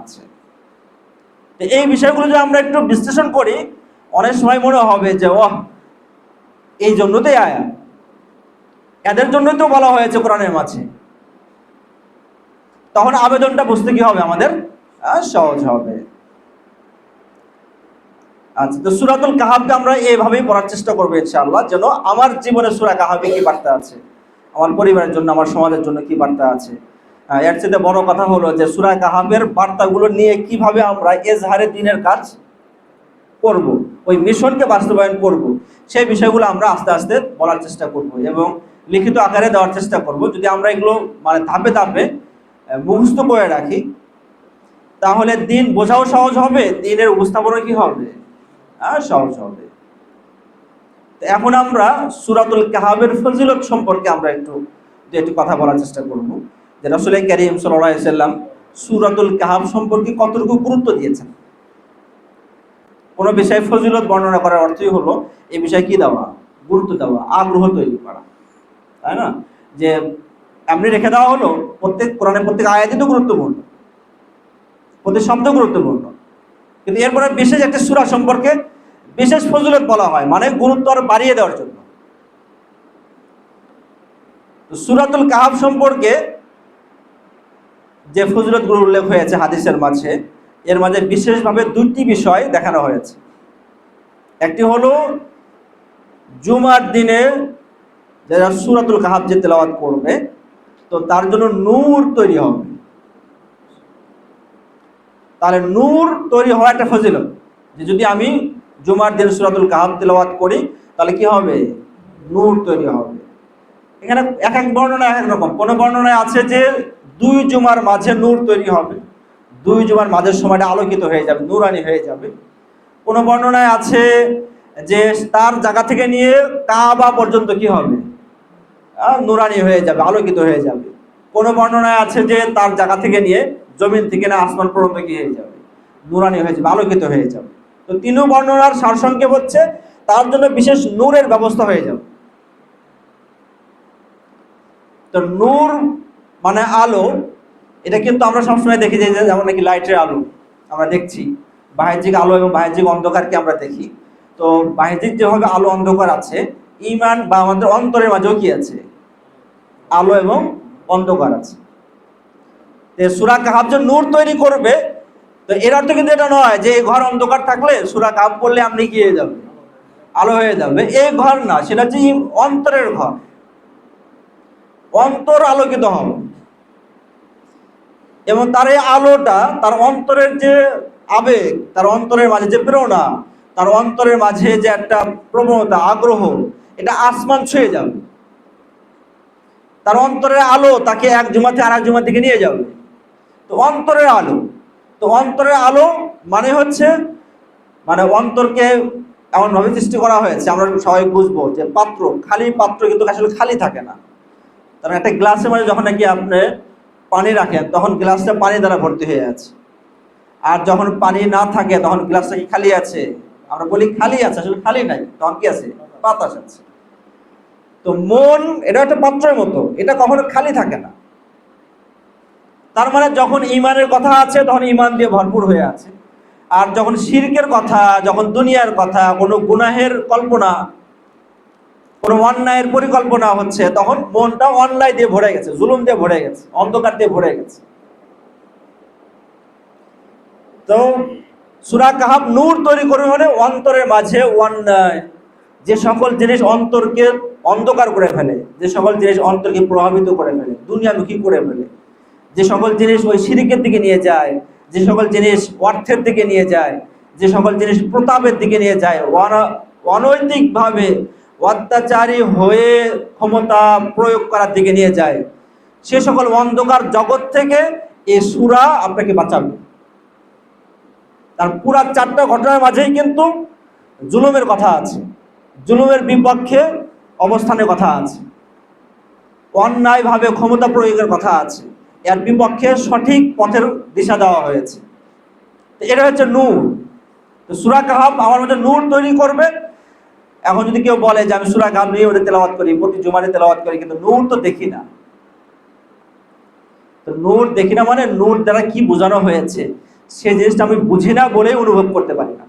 আছে। তো এই বিষয়গুলো যদি আমরা একটু বিশ্লেষণ করি, অনেক সময় মনে হবে যে এই জন্যতেই আয়াত, এদের জন্যই তো বলা হয়েছে কোরআনের মাঝে। তখন আবেদনটা বুঝতে কি হবে আমাদের, সহজ হবে। আচ্ছা, তো সূরাতুল কাহাফকে আমরা এইভাবেই পড়ার চেষ্টা করবো ইনশাআল্লাহ, যেন আমার জীবনে সূরা কাহাফে কি বার্তা আছে, আমার পরিবারের জন্য, আমার সমাজের জন্য কি বার্তা আছে। এর চেয়ে বড় কথা হলো যে সূরা কাহাফের বার্তাগুলো নিয়ে কিভাবে আমরা এজহারে দ্বীনের কাজ করব, ওই মিশনকে বাস্তবায়ন করব, সেই বিষয়গুলো আমরা আস্তে আস্তে বলার চেষ্টা করব এবং লিখিত আকারে দেওয়ার চেষ্টা করব। যদি আমরা এগুলো মানে ধাপে ধাপে মুখস্থ করে রাখি, তাহলে দিন বোঝাও সহজ হবে, দিনের উপস্থাপনা কি হবে, সহজ হবে। এখন আমরা সূরাতুল কাহাফের ফজিলত সম্পর্কে আমরা একটু কথা বলার চেষ্টা করব, যে রাসূল কারীম সাল্লাল্লাহু আলাইহি ওয়াসাল্লাম সূরাতুল কাহাফ সম্পর্কে কতটুকু গুরুত্ব দিয়েছেন। কোনো বিষয়ে ফজিলত বর্ণনা করার অর্থই হলো এই বিষয়ে কি দেওয়া, গুরুত্ব দেওয়া, আগ্রহ তৈরি করা, তাই না? যে এমনি রেখে দেওয়া হলো, কোরআনের প্রত্যেক আয়াতই তো গুরুত্বপূর্ণ, প্রতি শব্দ গুরুত্বপূর্ণ, কিন্তু এরপরে বিশেষ একটা সূরা সম্পর্কে বিশেষ ফজিলত বলা হয়, মানে গুরুত্ব আরো বাড়িয়ে দেওয়ার জন্য। তো সূরাতুল কাহাফ সম্পর্কে যে ফজিলতগুলো উল্লেখ হয়েছে হাদিসের মাঝে, এর মাঝে বিশেষভাবে 2টি বিষয় দেখানো হয়েছে। একটি হলো জুমার দিনে যারা সূরাতুল কাহাফ যে তেলাওয়াত করবে, তো তার জন্য নূর তৈরি হবে। তাহলে নূর তৈরি হওয়া একটা ফজিলত, যে যদি আমি জুমার দিন সূরাতুল কাহাফ তেলাওয়াত করি, তাহলে কি হবে, নূর তৈরি হবে। এখানে এক এক বর্ণনা এক এক রকম। কোন বর্ণনায় আছে যে 2 জুমার মাঝে নূর তৈরি হবে, 2 জুমার মাঝের সময়টা আলোকিত হয়ে যাবে, নূরানি হয়ে যাবে। কোন বর্ণনায় আছে যে তার জায়গা থেকে নিয়ে কাবা পর্যন্ত কি হবে, নূরানি হয়ে যাবে, আলোকিত হয়ে যাবে। কোন বর্ণনায় আছে যে তার জায়গা থেকে নিয়ে জমিন থেকে না আসমান পর্যন্ত কি হয়ে যাবে, নূরানি হয়ে যাবে, আলোকিত হয়ে যাবে। তো 3 বর্ণনার সারসংক্ষেপ হচ্ছে তার জন্য বিশেষ নূরের ব্যবস্থা হয়ে যাবে। তো নূর মানে আলো, এটা কিন্তু আমরা সবসময় দেখি যে যেমন নাকি লাইটের আলো আমরা দেখছি, বাহ্যিক আলো এবং বাহ্যিক অন্ধকারকে আমরা দেখি। তো বাহ্যিক যেভাবে আলো অন্ধকার আছে, ঈমান বা আমাদের অন্তরের মাঝেও কি আছে, আলো এবং অন্ধকার আছে। সূরা কাহাফ যে নূর তৈরি করবে, তো এর অর্থ কিন্তু এটা নয় যে ঘর অন্ধকার থাকলে সূরা কাহাফ পড়লে আপনি কি হয়ে যাবে, আলো হয়ে যাবে, এই ঘর না, সেটা হচ্ছে অন্তরের ঘর। অন্তর আলোকিত হবে এবং তার এই আলোটা তার অন্তরের যে আবেগ, তার অন্তরের মাঝে যে প্রেরণা, তার অন্তরের মাঝে যে একটা প্রবণতা, আগ্রহ, এটা আসমান ছুঁয়ে যাবে। তার অন্তরের আলো তাকে এক জুমাতে আর এক জুমা থেকে নিয়ে যাবে। তো অন্তরের আলো, তো অন্তরের আলো মানে হচ্ছে, মানে অন্তরকে এমনভাবে সৃষ্টি করা হয়েছে, আমরা সবাই বুঝবো যে পাত্র, খালি পাত্র কিন্তু আসলে খালি থাকে না। কারণ একটা গ্লাসের মধ্যে যখন নাকি আপনি পানি রাখেন, তখন গ্লাসটা পানি দ্বারা ভর্তি হয়ে আছে। আর যখন পানি না থাকে তখন গ্লাসটা কি খালি আছে? আমরা বলি খালি আছে, আসলে খালি নাই, তখন কি আছে? বাতাস আছে। তো মন এটা একটা পাত্রের মতো, এটা কখনো খালি থাকে না। তার মানে যখন ঈমানের কথা আছে তখন ঈমান দিয়ে ভরপুর হয়ে আছে, আর যখন শিরকের কথা, যখন দুনিয়ার কথা, কোনো গুনাহের কল্পনা, কোনো অন্যায়ের পরিকল্পনা হচ্ছে, তখন মনটা অন্যায় দিয়ে ভরে গেছে, জুলুম দিয়ে ভরে গেছে, অন্ধকার দিয়ে ভরে গেছে। তো সূরা কাহাফ নূর তৈরি করবে মানে অন্তরের মাঝে অন্যায়, যে সকল জিনিস অন্তরকে অন্ধকার করে ফেলে, যে সকল জিনিস অন্তরকে প্রভাবিত করে ফেলে, দুনিয়ামুখী করে ফেলে, যে সকল জিনিস ওই শিরকের দিকে নিয়ে যায়, যে সকল জিনিস অর্থের দিকে নিয়ে যায়, যে সকল জিনিস প্রতাপের দিকে নিয়ে যায়, অনৈতিকভাবে অত্যাচারী হয়ে ক্ষমতা প্রয়োগ করার দিকে নিয়ে যায়, সে সকল অন্ধকার জগৎ থেকে এ সূরা আপনাকে বাঁচাবে। তার পুরা 4টা ঘটনার মাঝেই কিন্তু জুলুমের কথা আছে, জুলুমের বিপক্ষে অবস্থানের কথা আছে, অন্যায়ভাবে ক্ষমতা প্রয়োগের কথা আছে, এর বিপক্ষে সঠিক পথের দিশা দেওয়া হয়েছে। এটা হচ্ছে নূর। তো সূরা কাহাফ আমার মধ্যে নূর তৈরি করবে। এখন যদি কেউ বলে যে আমি সূরা কাহাফ নিয়ে তেলাওয়াত করি, প্রতি জুমারে তেলাওয়াত করি, কিন্তু নূর তো দেখি না। তো নূর দেখি না মানে নূর দ্বারা কি বোঝানো হয়েছে সেই জিনিসটা আমি বুঝি না বলেই অনুভব করতে পারি না।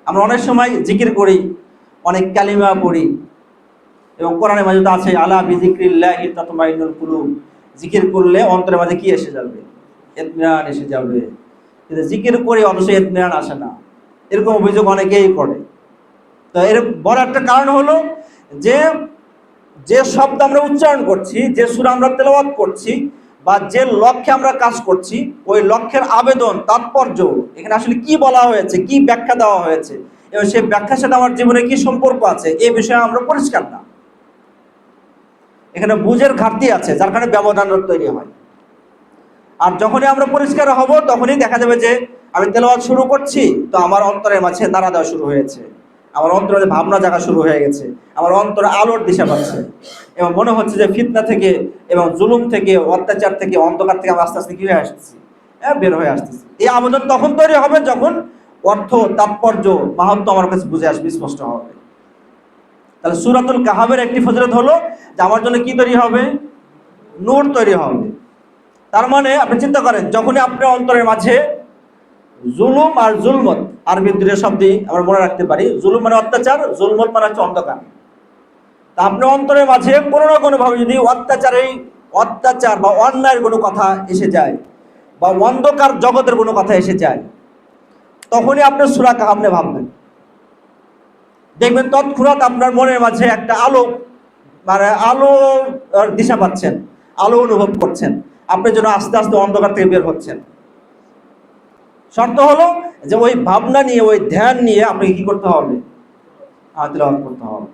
আমরা অনেক সময় জিকির করি, অনেক কালিমা পড়ি, এবং কোরআনের মাঝে তো আছে আলা বিযিক্রিল্লাহি তাতমাইন্নুল কুলুব, জিকির করলে অন্তরের মাঝে কি এসে যাবে? ইতমিনান এসে যাবে। কিন্তু জিকির করে অথচ ইতমিনান আসে না, এরকম অভিযোগ অনেকেই করে। তো এর বড় একটা কারণ হলো যে যে শব্দ আমরা উচ্চারণ করছি, যে সূরা আমরা তেলাওয়াত করছি, বা যে লক্ষ্যে আমরা কাজ করছি, ওই লক্ষ্যের আবেদন, তাৎপর্য, এখানে আসলে কি বলা হয়েছে, কি ব্যাখ্যা দেওয়া হয়েছে, এবং সেই ব্যাখ্যার সাথে আমার জীবনে কি সম্পর্ক আছে, এই বিষয়ে আমরা পরিষ্কার না। এখানে বুঝের ঘাটতি আছে, যার কারণে ব্যবধান তৈরি হয়। আর যখনই আমরা পরিষ্কার হব, তখনই দেখা যাবে যে আমি তেলাওয়াত শুরু করছি, তো আমার অন্তরের মাঝে নাড়া দেওয়া শুরু হয়েছে, আমার অন্তরে ভাবনা জাগা শুরু হয়ে গেছে, আমার অন্তরে আলোর দিশা পাচ্ছে, এবং মনে হচ্ছে যে ফিতনা থেকে এবং জুলুম থেকে, অত্যাচার থেকে, অন্ধকার থেকে আমি আস্তে আস্তে কি হয়ে আসতেছি, বের হয়ে আসতেছি। এই আবেদন তখন তৈরি হবে যখন অর্থ, তাৎপর্য, মাহাত্ম্য আমার কাছে বুঝে আসবে, স্পষ্ট হবে। তাহলে সূরাতুল কাহাফের একটি ফজিলত হলো যে আমার জন্য কি তৈরি হবে? নূর তৈরি হবে। তার মানে আপনি চিন্তা করেন, যখনই আপনার অন্তরের মাঝে জুলুম আর জুলমত, আরবি দুটো শব্দই আমরা মনে রাখতে পারি, জুলুম মানে অত্যাচার, জুলমত মানে হচ্ছে অন্ধকার। তা আপনার অন্তরের মাঝে কোনো না কোনো ভাবে যদি অত্যাচার বা অন্যায়ের কোনো কথা এসে যায়, বা অন্ধকার জগতের কোনো কথা এসে যায়, তখনই আপনি সূরা কাহাফ নিয়ে ভাববেন, দেখবেন তৎক্ষণাৎ আপনার মনের মাঝে একটা আলো, মানে আলো দিশা পাচ্ছেন, আলো অনুভব করছেন, আপনি যেন আস্তে আস্তে অন্ধকার থেকে বের হচ্ছেন। শর্ত হলো যে ওই ভাবনা নিয়ে, ওই ধ্যান নিয়ে আপনাকে কি করতে হবে? তেলাওয়াত করতে হবে।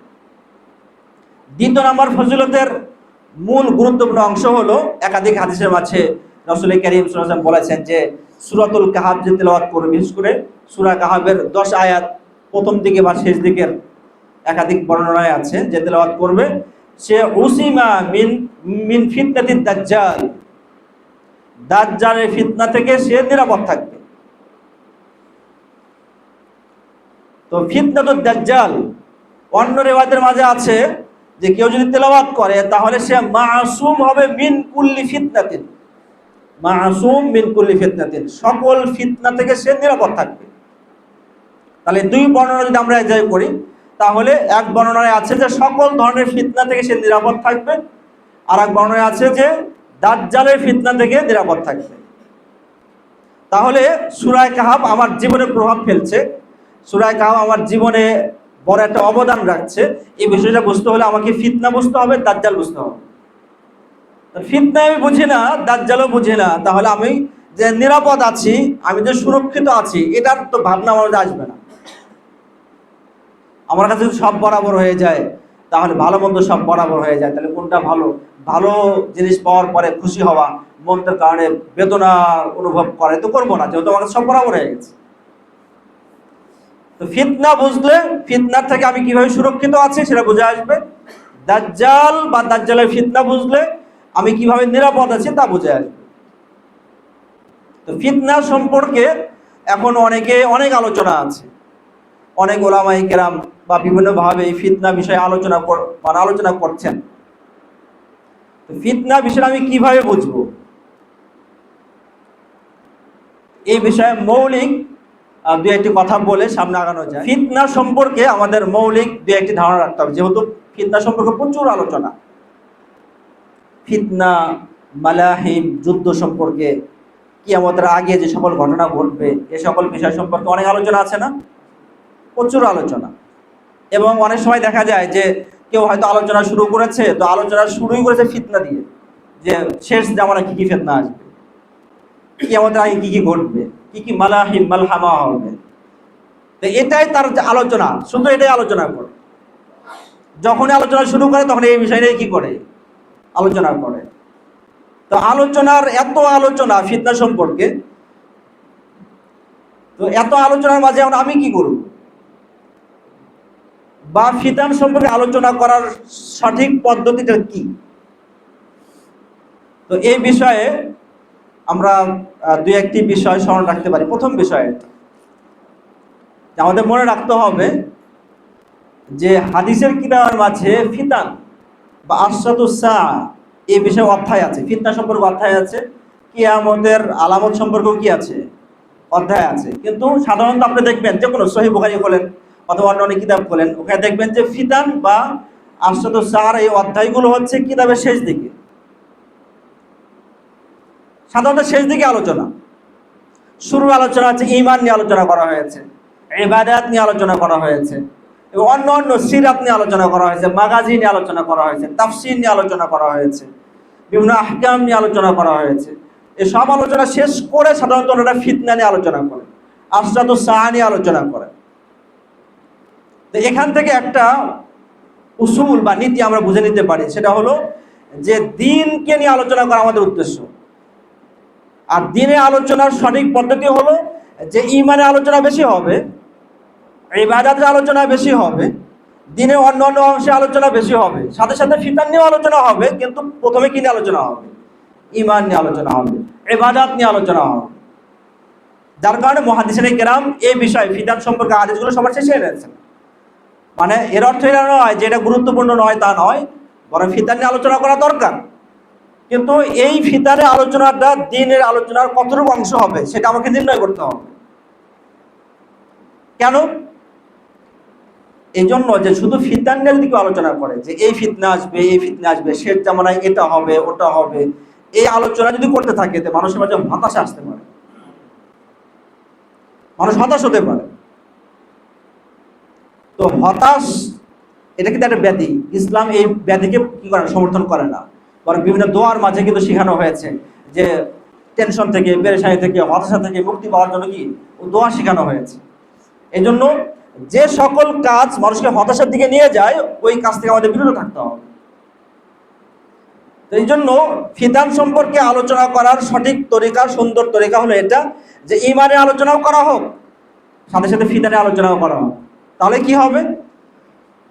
দ্বিতীয় নম্বর ফজিলতের মূল গুরুত্বপূর্ণ অংশ হলো, একাধিক হাদিসের মাঝে রাসূল কারীম সাল্লাল্লাহু আলাইহি ওয়াসাল্লাম বলেছেন যে সূরাতুল কাহাফ যে তেলাওয়াত করবে, বিশেষ করে সূরা কাহাফের 10 আয়াত প্রথম দিকে বা শেষ দিকের একাধিক বর্ণনায় আছে, যে তেলাওয়াত করবে সে উসিমা মিন মিন ফিতনাতিদ দাজ্জাল, দাজ্জালের ফিতনা থেকে সে নিরাপদ থাকবে। তো ফিতনাতুদ দাজ্জাল অন্য রিওয়ায়াতের মাঝে আছে যে কেউ যদি তেলাওয়াত করে তাহলে সে মাসুম হবে মিন কুল্লি ফিতনাতিন, মাসুম মিন কুল্লি ফিতনাতিন, সকল ফিতনা থেকে সে নিরাপদ থাকবে। তাহলে দুই বর্ণনা যদি আমরা এনজয় করি, তাহলে এক বর্ণনায় আছে যে সকল ধরনের ফিতনা থেকে সে নিরাপদ থাকবে, আর এক বর্ণনায় আছে যে দাজ্জালের ফিতনা থেকে নিরাপদ থাকবে। তাহলে সূরা কাহাফ আমার জীবনে প্রভাব ফেলছে, সূরা কাহফ আমার জীবনে বড় একটা অবদান রাখছে, এই বিষয়টা বুঝতে হলে আমাকে ফিতনা বুঝতে হবে, দাজ্জাল বুঝতে হবে। ফিতনা আমি বুঝি না, দাজ্জালও বুঝি না, তাহলে আমি যে নিরাপদ আছি, আমি যে সুরক্ষিত আছি, এটার তো ভাবনা আমার মধ্যে আসবে না। আমার কাছে যদি সব বরাবর হয়ে যায়, তাহলে ভালো মন্দ সব বরাবর হয়ে যায়, তাহলে কোনটা ভালো? ভালো জিনিস পাওয়ার পরে খুশি হওয়া, মন্দের কারণে বেদনা অনুভব করে তো করবো না, যেহেতু আমার কাছে সব বরাবর হয়ে গেছে। তো ফিতনা বুঝলে, ফিতনার থেকে আমি কিভাবে সুরক্ষিত আছি সেটা বুঝে আসবে। দাজ্জাল বা দাজ্জালের ফিতনা বুঝলে আমি কিভাবে নিরাপদ আছি তা বুঝে আসবে। তো ফিতনা সম্পর্কে এখন অনেক আলোচনা আছে, অনেক ওলামায়ে কেরাম বা বিভিন্নভাবে এই ফিতনা বিষয়ে আলোচনা করছেন। তো ফিতনা বিষয়ে আমি কিভাবে বুঝবো, এই বিষয়ে মৌলিক দু একটি কথা বলে সামনে আগানো যায়। ফিতনা সম্পর্কে আমাদের মৌলিক দু একটি ধারণা রাখতে হবে, যেহেতু ফিতনা সম্পর্কে প্রচুর আলোচনা। ফিতনা, মালাহিম, যুদ্ধ সম্পর্কে, কিয়ামতের আগে যে সকল ঘটনা ঘটবে, এ সকল বিষয় সম্পর্কে অনেক আলোচনা আছে না? প্রচুর আলোচনা। এবং অনেক সময় দেখা যায় যে কেউ হয়তো আলোচনা শুরু করেছে, তো আলোচনা শুরুই করেছে ফিতনা দিয়ে, যে শেষ জামানায় কি কি ফিতনা আসবে, কিয়ামতের আগে কি কি ঘটবে, কি কি মালাহিম মালহামা হবে। তো এটাই তার আলোচনা, শুধু এটাই আলোচনা করে। যখনই আলোচনা শুরু করে তখন এই বিষয়টাই কি করে, আলোচনা করে। তো আলোচনার এত আলোচনা ফিতনা সম্পর্কে, তো এত আলোচনার মাঝে এখন আমি কি করব, বা ফিতনা সম্পর্কে আলোচনা করার সঠিক পদ্ধতিটা কি? তো এই বিষয়ে আমরা দুই একটি বিষয় স্মরণ রাখতে পারি। প্রথম বিষয় আমাদের মনে রাখতে হবে যে হাদিসের কিতাবের মাঝে ফিতান বা আশরাতুস সাআ এই বিষয়ে অধ্যায় আছে, ফিতনা সম্পর্কে অধ্যায় আছে, কিয়ামতের আলামত সম্পর্কেও কি আছে, অধ্যায় আছে। কিন্তু সাধারণত আপনি দেখবেন যে কোনো সহিহ বুখারী খোলেন অথবা অন্য কিতাব খোলেন, ওখানে দেখবেন যে ফিতান বা আশরাতুস সাআর এই অধ্যায়গুলো হচ্ছে কিতাবের শেষ দিকে, সাধারণত শেষ দিকে আলোচনা। শুরুর আলোচনা আছে ঈমান নিয়ে আলোচনা করা হয়েছে, ইবাদত নিয়ে আলোচনা করা হয়েছে, এবং অন্য সিরাত নিয়ে আলোচনা করা হয়েছে, মাগাজি নিয়ে আলোচনা করা হয়েছে, তাফসীর নিয়ে আলোচনা করা হয়েছে, বিভিন্ন আহকাম নিয়ে আলোচনা করা হয়েছে। এই সব আলোচনা শেষ করে সাধারণত ওনারা ফিতনা নিয়ে আলোচনা করে, আশরাতুস সাআ নিয়ে আলোচনা করে। তো এখান থেকে একটা উসুল বা নীতি আমরা বুঝে নিতে পারি, সেটা হলো যে দ্বীনকে নিয়ে আলোচনা করা আমাদের উদ্দেশ্য। আর দ্বীনের আলোচনার সঠিক পদ্ধতি হলো যে ঈমানের আলোচনা বেশি হবে, ইবাদতের আলোচনা বেশি হবে, দ্বীনের অন্য অংশে আলোচনা বেশি হবে, সাথে সাথে ফিতনা নিয়ে আলোচনা হবে, কিন্তু প্রথমে কি নিয়ে আলোচনা হবে, ঈমান নিয়ে আলোচনা হবে, ইবাদত নিয়ে আলোচনা হবে। যার কারণে মুহাদ্দিসিনে কেরাম এই বিষয় ফিতনা সম্পর্কে হাদিসগুলো সবার শেষে এনেছেন। মানে এর অর্থ এটা নয় যে এটা গুরুত্বপূর্ণ নয়, তা নয়, বরং ফিতনা নিয়ে আলোচনা করা দরকার। কিন্তু এই ফিতনার আলোচনাটা দ্বীনের আলোচনার কতটুকু অংশ হবে সেটা আমাকে নির্ণয় করতে হবে। কেন? এই জন্য যে শুধু ফিতনা নিয়ে যদি কেউ আলোচনা করে যে এই ফিতনা আসবে, এই ফিতনা আসবে, শেষ জামানায় এটা হবে ওটা হবে, এই আলোচনা যদি করতে থাকে তো মানুষের মাঝে হতাশা আসতে পারে, মানুষ হতাশ হতে পারে। তো হতাশ এটা কিন্তু একটা ব্যাধি, ইসলাম এই ব্যাধিকে কি করে, সমর্থন করে না, বরং বিভিন্ন দোয়ার মাঝে কিন্তু শেখানো হয়েছে যে টেনশন থেকে, পেরেশানি থেকে, হতাশা থেকে মুক্তি পাওয়ার জন্য কি দোয়া শেখানো হয়েছে। এই জন্য যে সকল কাজ মানুষকে হতাশার দিকে নিয়ে যায় ওই কাজ থেকে আমাদের বিরত থাকতে হবে। তো এই জন্য ফিতনা সম্পর্কে আলোচনা করার সঠিক তরিকা, সুন্দর তরিকা হলো এটা যে ঈমানের আলোচনাও করা হোক, সাথে সাথে ফিতনার আলোচনাও করা হোক। তাহলে কি হবে?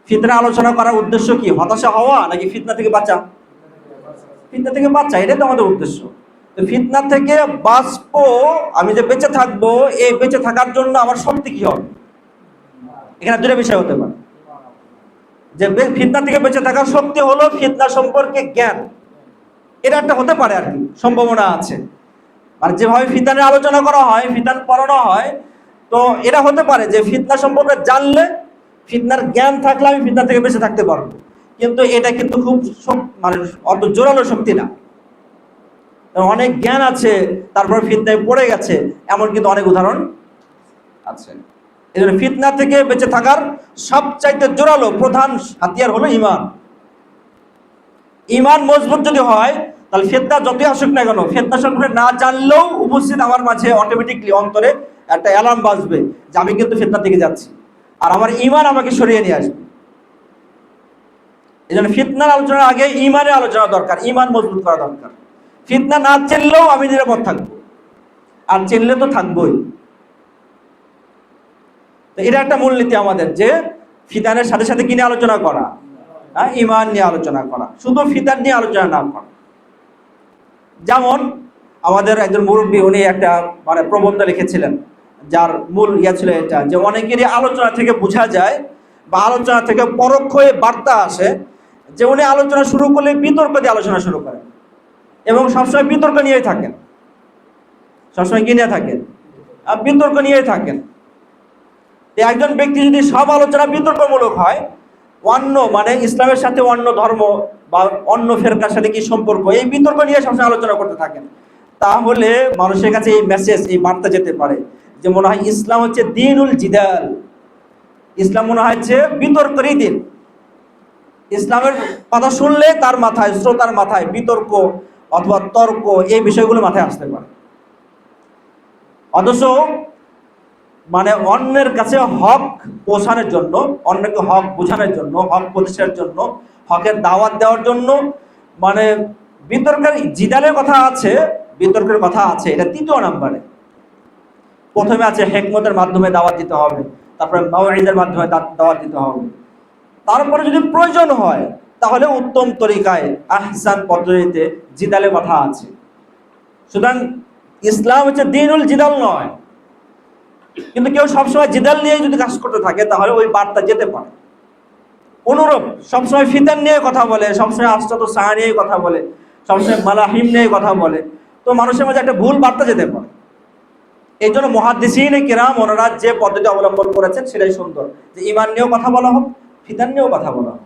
ফিতনা আলোচনা করার উদ্দেশ্য কি, হতাশা হওয়া নাকি ফিতনা থেকে বাঁচা? ফিতনা থেকে বাঁচা, এটাই তো আমাদের উদ্দেশ্য। তো ফিতনা থেকে বাঁচবো, আমি যে বেঁচে থাকবো, এই বেঁচে থাকার জন্য আমার শক্তি কি হবে? এখানে দুটো বিষয় হতে পারে। যে ফিতনা থেকে বেঁচে থাকার শক্তি হলো ফিতনা সম্পর্কে জ্ঞান, এটা একটা হতে পারে আর কি, সম্ভাবনা আছে। মানে যেভাবে ফিতনার আলোচনা করা হয়, ফিতনা পড়ানো হয়, তো এটা হতে পারে যে ফিতনা সম্পর্কে জানলে, ফিতনার জ্ঞান থাকলে আমি ফিতনা থেকে বেঁচে থাকতে পারবো। কিন্তু এটা কিন্তু খুব মানে অত জোরালো শক্তি না। অনেক জ্ঞান আছে তারপর ফিতনায় পড়ে গেছে, এমন কিন্তু অনেক উদাহরণ আছে। এই জন্য ফিতনা থেকে বেঁচে থাকার সবচাইতে জোরালো প্রধান হাতিয়ার হলো ঈমান। ঈমান মজবুত যদি হয়, তাহলে ফিতনা যতই আসুক না কেন, ফিতনা সম্পর্কে না জানলেও উপস্থিত আমার মাঝে অটোমেটিকলি অন্তরে একটা অ্যালার্ম বাজবে যে আমি কিন্তু ফিতনা থেকে যাচ্ছি, আর আমার ঈমান আমাকে সরিয়ে নিয়ে আসবে। এই জন্য ফিতনার আলোচনার আগে ঈমানের আলোচনা দরকার, ঈমান মজবুত করা দরকার। ফিতনা না চিনলেও আমি নিরাপদ থাকবো, আর চিনলে তো থাকবোই। তো এটা একটা মূলনীতি আমাদের, যে ফিতনার সাথে সাথে কি নিয়ে আলোচনা করা, হ্যাঁ, ঈমান নিয়ে আলোচনা করা, শুধু ফিতনা নিয়ে আলোচনা না করা। যেমন আমাদের একজন মুরব্বী, উনি একটা মানে প্রবন্ধ লিখেছিলেন, যার মূল ইয়া ছিল এটা, যে অনেকেরই আলোচনা থেকে বোঝা যায় বা আলোচনা থেকে পরোক্ষ বার্তা আসে যে উনি আলোচনা শুরু করলে বিতর্ক দিয়ে আলোচনা শুরু করেন এবং সবসময় বিতর্ক নিয়েই থাকেন। সবসময় কি নিয়ে থাকেন? বিতর্ক নিয়েই থাকেন। একজন ব্যক্তি যদি সব আলোচনা বিতর্কমূলক হয়, অন্য মানে ইসলামের সাথে অন্য ধর্ম বা অন্য ফেরকার সাথে কি সম্পর্ক, এই বিতর্ক নিয়ে সবসময় আলোচনা করতে থাকেন, তাহলে মানুষের কাছে এই মেসেজ, এই বার্তা যেতে পারে যে মনে হয় ইসলাম হচ্ছে দ্বীনুল জিদাল, ইসলাম মনে হয় যে বিতর্কেরই দিন। ইসলামের কথা শুনলে তার মাথায়, শ্রোতার মাথায় বিতর্ক অথবা তর্ক, এই বিষয়গুলো মাথায় আসতে পারে। অথচ মানে অন্যের কাছে হক পৌঁছানোর জন্য, অন্যকে হক বোঝানোর জন্য, হক প্রতিষ্ঠার জন্য, হকের দাওয়াত দেওয়ার জন্য মানে বিতর্কের জিদালের কথা আছে, বিতর্কের কথা আছে, এটা তৃতীয় নাম্বারে। প্রথমে আছে হিকমতের মাধ্যমে দাওয়াত দিতে হবে, তারপরে মাউইজার মাধ্যমে দাওয়াত দিতে হবে, তারপরে যদি প্রয়োজন হয় তাহলে উত্তম তরিকায় আহসান পদ্ধতিতে জিদালের কথা আছে। সুতরাং ইসলাম হচ্ছে দ্বীনুল জিদাল নয়। কিন্তু কেউ সবসময় জিদাল নিয়ে যদি কাজ করতে থাকে তাহলে ওই বার্তা যেতে পারে। অনুরূপ সবসময় ফিতান নিয়ে কথা বলে, সবসময় আশরাত সাহা নিয়ে কথা বলে, সবসময় মালাহিম নিয়ে কথা বলে, তো মানুষের মাঝে একটা ভুল বার্তা যেতে পারে। এই জন্য মুহাদ্দিসিন কিরাম ওনারা যে পদ্ধতি অবলম্বন করেছেন সেটাই সুন্দর, যে ঈমান নিয়েও কথা বলা হোক, ফিতান নিয়েও কথা বলা হোক,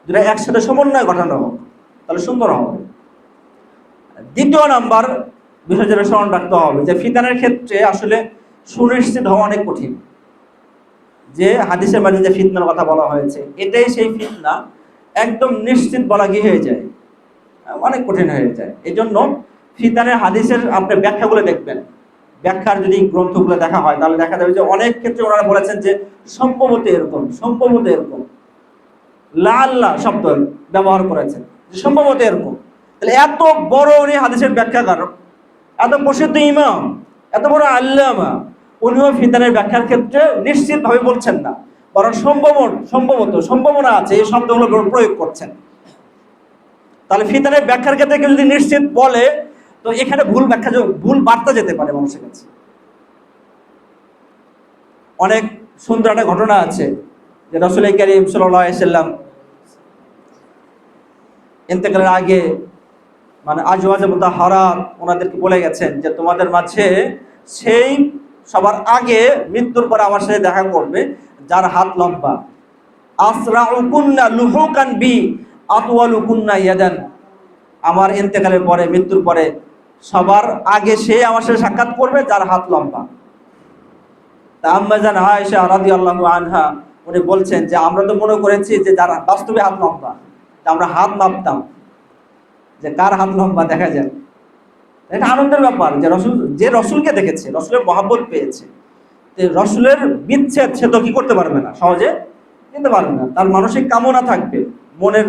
দুটা একসাথে সমন্বয় ঘটানো হোক, তাহলে সুন্দর হবে। দ্বিতীয় নাম্বার বিষয় যেটা স্মরণ রাখতে হবে, যে ফিতানের ক্ষেত্রে আসলে সুনিশ্চিত হওয়া অনেক কঠিন। যে হাদিসের মাঝে যে ফিতনার কথা বলা হয়েছে, এটাই সেই ফিতনা, একদম নিশ্চিত বলা কি হয়ে যায়, অনেক কঠিন হয়ে যায়। এই জন্য ফিতনার হাদিসের আপনি ব্যাখ্যাগুলো দেখবেন, ব্যাখ্যার যদি গ্রন্থগুলো দেখা হয় তাহলে দেখা যাবে যে অনেক ক্ষেত্রে ওনারা বলেছেন যে সম্ভবত এরকম, সম্ভবত এরকম, লাআল্লাহ শব্দ ব্যবহার করেছেন, যে সম্ভবত এরকম। তাহলে এত বড় উনি হাদিসের ব্যাখ্যাকার, এত প্রসিদ্ধ ইমাম, এত বড় আল্লামা, উনিও ফিতনার ব্যাখ্যার ক্ষেত্রে নিশ্চিতভাবে বলছেন না, বরং সম্ভবত, সম্ভাবনা আছে, এই শব্দগুলো প্রয়োগ করছেন। তাহলে ফিতনার ব্যাখ্যার ক্ষেত্রে কেউ যদি নিশ্চিত বলে, তো এখানে ভুল ব্যাখ্যা, ভুল বার্তা যেতে পারে মানুষের কাছে। অনেক সুন্দর একটা ঘটনা আছে, যে রাসূল কারীম সাল্লাল্লাহু আলাইহি সাল্লাম ইন্তেকালের আগে মানে আজওয়াজে মুতাহহারাত ওনাদেরকে বলে গেছেন যে তোমাদের মাঝে সেই সবার আগে মৃত্যুর পরে আমার সাথে দেখা করবে যার হাত লম্বা, আসরাউকুন্না লুহুকান বি আতওয়ালুকুন্না ইয়াদান। আমার ইন্তেকালের পরে, মৃত্যুর পরে সবার আগে সে আমার সাথে সাক্ষাৎ করবে যার হাত লম্বা। তা আম্মা জান আয়েশা রাদিয়াল্লাহু আনহা উনি বলছেন যে আমরা তো মনে করেছি যে যার বাস্তবে হাত লম্বা, আমরা হাত মাপতাম যে কার হাত লম্বা দেখা যায়। এটা আনন্দের ব্যাপার যে যে রসুলকে দেখেছে, রসুলের মহব্বত পেয়েছে, রসুলের বিচ্ছেদ সে তো কি করতে পারবে না, সহজে নিতে পারবে না। তার মানসিক কামনা থাকবে, মনের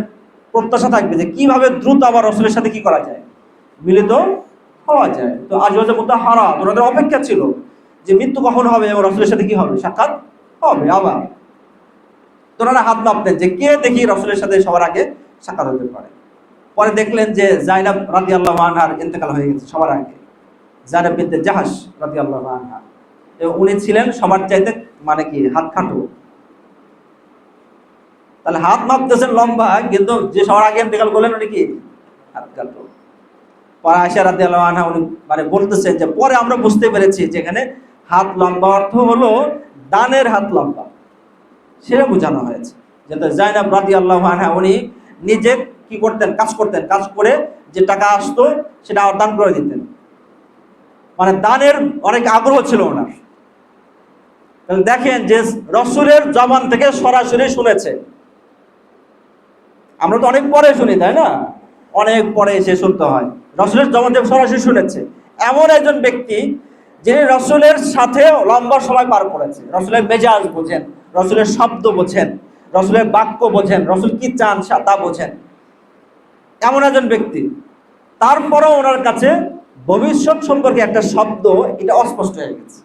প্রত্যাশা থাকবে যে কিভাবে দ্রুত আবার রসুলের সাথে কি করা যায়, মিলিত হওয়া যায়। তো আজওয়াজে মুতাহহারাত ওনাদের অপেক্ষা ছিল যে মৃত্যু কখন হবে এবং রসুলের সাথে কি হবে, সাক্ষাৎ হবে আবার। তো ওনারা হাত মাপতেন যে কে দেখি রসুলের সাথে সবার আগে সাক্ষাৎ হতে পারে। পরে দেখলেন যে যায়নাব রাদিয়াল্লাহু আনহার ইন্তেকাল হয়ে গেছে সবার আগে, যায়নাব বিনতে জাহাশ রাদিয়াল্লাহু আনহা, এবং উনি ছিলেন সবার চাইতে মানে কি হাত খাটো। তাহলে হাত মাপতেছেন লম্বা, কিন্তু যে সবার আগে ইন্তেকাল করলেন উনি কি হাত খাটো। পরে আয়েশা রাদিয়াল্লাহু আনহা উনি মানে বলতেছেন যে পরে আমরা বুঝতে পেরেছি যে এখানে হাত লম্বা অর্থ হলো দানের হাত লম্বা, সেটা বোঝানো হয়েছে। যেটা যায়নাব রাদিয়াল্লাহু আনহা উনি নিজে কি করতেন, কাজ করতেন, কাজ করে যে টাকা আসতো সেটা আবার দান করে দিতেন, মানে দানের অনেক আগ্রহ ছিল ওনার। তাহলে দেখেন যে রসুলের জবান থেকে সরাসরি শুনেছে। আমরা তো অনেক পরে শুনি, তাই না? অনেক পরে এসে শুনতে হয়। রসুলের জবান থেকে সরাসরি শুনেছে এমন একজন ব্যক্তি যিনি রসুলের সাথে লম্বা সময় পার করেছে, রসুলের মেজাজ বোঝেন, রসুলের শব্দ বোঝেন, রসুলের বাক্য বোঝেন, রসুল কি চান তা বোঝেন, এমন একজন ব্যক্তি। তারপরেও ওনার কাছে ভবিষ্যৎ সম্পর্কে একটা শব্দ এটা অস্পষ্ট হয়ে গেছে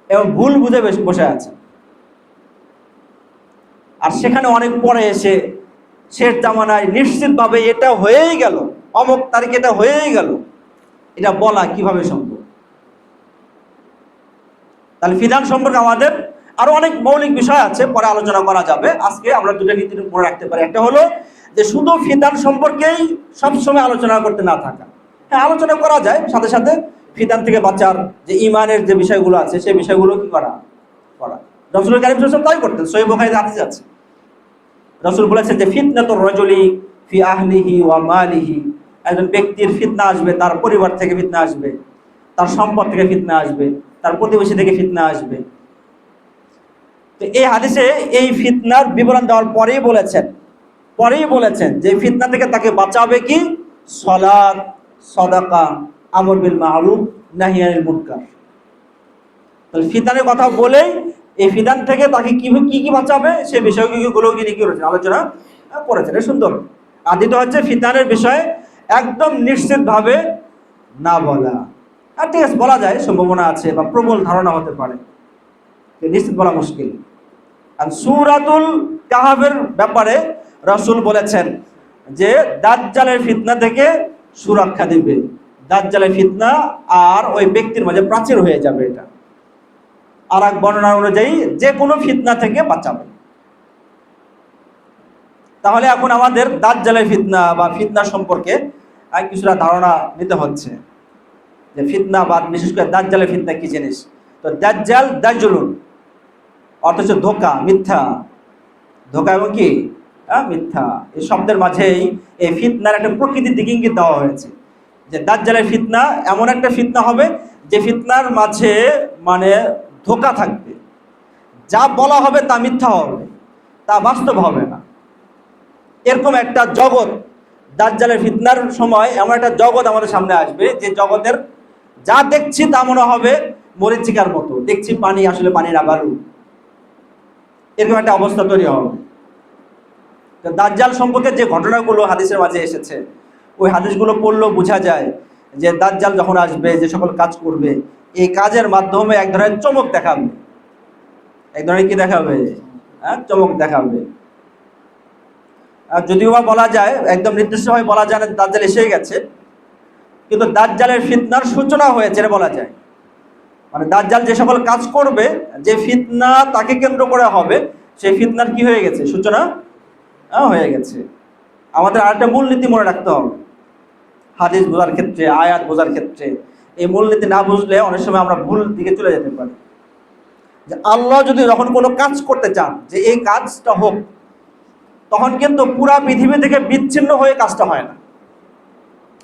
এবং ভুল বুঝে বসে আছে। আর সেখানে অনেক পরে এসে শেষ জামানায় নিশ্চিতভাবে এটা হয়েই গেল, অমুক তারিখে এটা হয়েই গেল, এটা বলা কিভাবে সম্ভব? তাহলে ফিদান সম্পর্কে আমাদের আরো অনেক মৌলিক বিষয় আছে, পরে আলোচনা করা যাবে। আজকে আমরা দুটো নীতি মনে রাখতে পারি। একটা হলো যে শুধু ফিদান সম্পর্কেই সবসময় আলোচনা করতে না থাকা। হ্যাঁ, আলোচনা করা যায়, সাথে সাথে ফিদান থেকে বাঁচার যে ইমানের যে বিষয়গুলো আছে সেই বিষয়গুলো কি করা। রাসূল কারীম সাল্লাল্লাহু আলাইহি ওয়াসাল্লাম তাই করতেন। সহিহ বুখারীতে হাদিস আছে, রাসূল বলেছেন যে ফিতনাতুর রাজুলি ফি আহলিহি ওয়া মালিহি, একজন ব্যক্তির ফিতনা আসবে, তার পরিবার থেকে ফিতনা আসবে, তার সম্পদ থেকে ফিতনা আসবে, তার প্রতিবেশী থেকে ফিতনা আসবে। তো এই হাদিসে এই ফিতনার বিবরণ দেওয়ার পরেই বলেছেন যে ফিতনা থেকে তাকে বাঁচাবে কি? সালাত, সাদাকা, আমর বিল মারুফ, নাহি আনিল মুনকার। তাহলে ফিতনার কথা বলেই এই ফিতনা থেকে তাকে কি কি বাঁচাবে সে বিষয়গুলো কি করেছেন, আলোচনা করেছেন। সুন্দর। আর দ্বিতীয় হচ্ছে ফিতনার বিষয়ে একদম নিশ্চিতভাবে না বলা। আর ঠিক আছে, বলা যায়, সম্ভাবনা আছে বা প্রবল ধারণা হতে পারে, নিশ্চিত বলা মুশকিল। আর সূরাতুল কাহাফের ব্যাপারে রাসূল বলেছেন যে দাজ্জালের ফিতনা থেকে সুরক্ষা দিবে। দাজ্জালের ফিতনা আর ওই ব্যক্তির মাঝে প্রাচীর হয়ে যাবে, এটা আর এক বর্ণনা অনুযায়ী যে কোনো ফিতনা থেকে বাঁচাবে। তাহলে এখন আমাদের দাজ্জালের ফিতনা বা ফিতনা সম্পর্কে কিছুটা ধারণা নিতে হচ্ছে যে ফিতনা বা বিশেষ করে দাজ্জালের ফিতনা কি জিনিস। তো দাজ্জাল দাজ্জুলুন অথচ ধোঁকা, মিথ্যা, ধোঁকা এবং কি মিথ্যা, এই শব্দের মাঝেই এই ফিতনার একটা প্রকৃতির দিকে ইঙ্গিত দেওয়া হয়েছে যে দাজ্জালের ফিতনা এমন একটা ফিতনা হবে যে ফিতনার মাঝে মানে ধোঁকা থাকবে, যা বলা হবে তা মিথ্যা হবে, তা বাস্তব হবে না। এরকম একটা জগৎ দাজ্জালের ফিতনার সময় এমন একটা জগৎ আমাদের সামনে আসবে যে জগতের যা দেখছি তা মনে হবে মরিচিকার মতো, দেখছি পানি আসলে পানির আবারু, এরকম একটা অবস্থা তৈরি হবে। দাজ্জাল সম্পর্কে যে ঘটনাগুলো হাদিসের মাঝে এসেছে ওই হাদিসগুলো পড়লেও বোঝা যায় যে দাজ্জাল যখন আসবে, যে সকল কাজ করবে, এই কাজের মাধ্যমে এক ধরনের চমক দেখাবে। এক ধরনের কি দেখাবে? চমক দেখাবে। যদিও বা বলা যায়, একদম নির্দিষ্টভাবে বলা যায় না দাজ্জাল এসে গেছে, কিন্তু দাজ্জালের ফিতনার সূচনা হয়েছে বলা যায়। মানে দাজ্জাল যে সকল কাজ করবে, যে ফিতনা তাকে কেন্দ্র করে হবে, সেই ফিতনার কি হয়ে গেছে? সূচনা হয়ে গেছে। আমাদের আরেকটা মূলনীতি মনে রাখতে হবে হাদিস বোঝার ক্ষেত্রে, আয়াত বোঝার ক্ষেত্রে। এই মূলনীতি না বুঝলে অনেক সময় আমরা ভুল দিকে চলে যেতে পারি। যে আল্লাহ যদি যখন কোনো কাজ করতে চান যে এই কাজটা হোক, তখন কিন্তু পুরা পৃথিবী থেকে বিচ্ছিন্ন হয়ে কাজটা হয় না,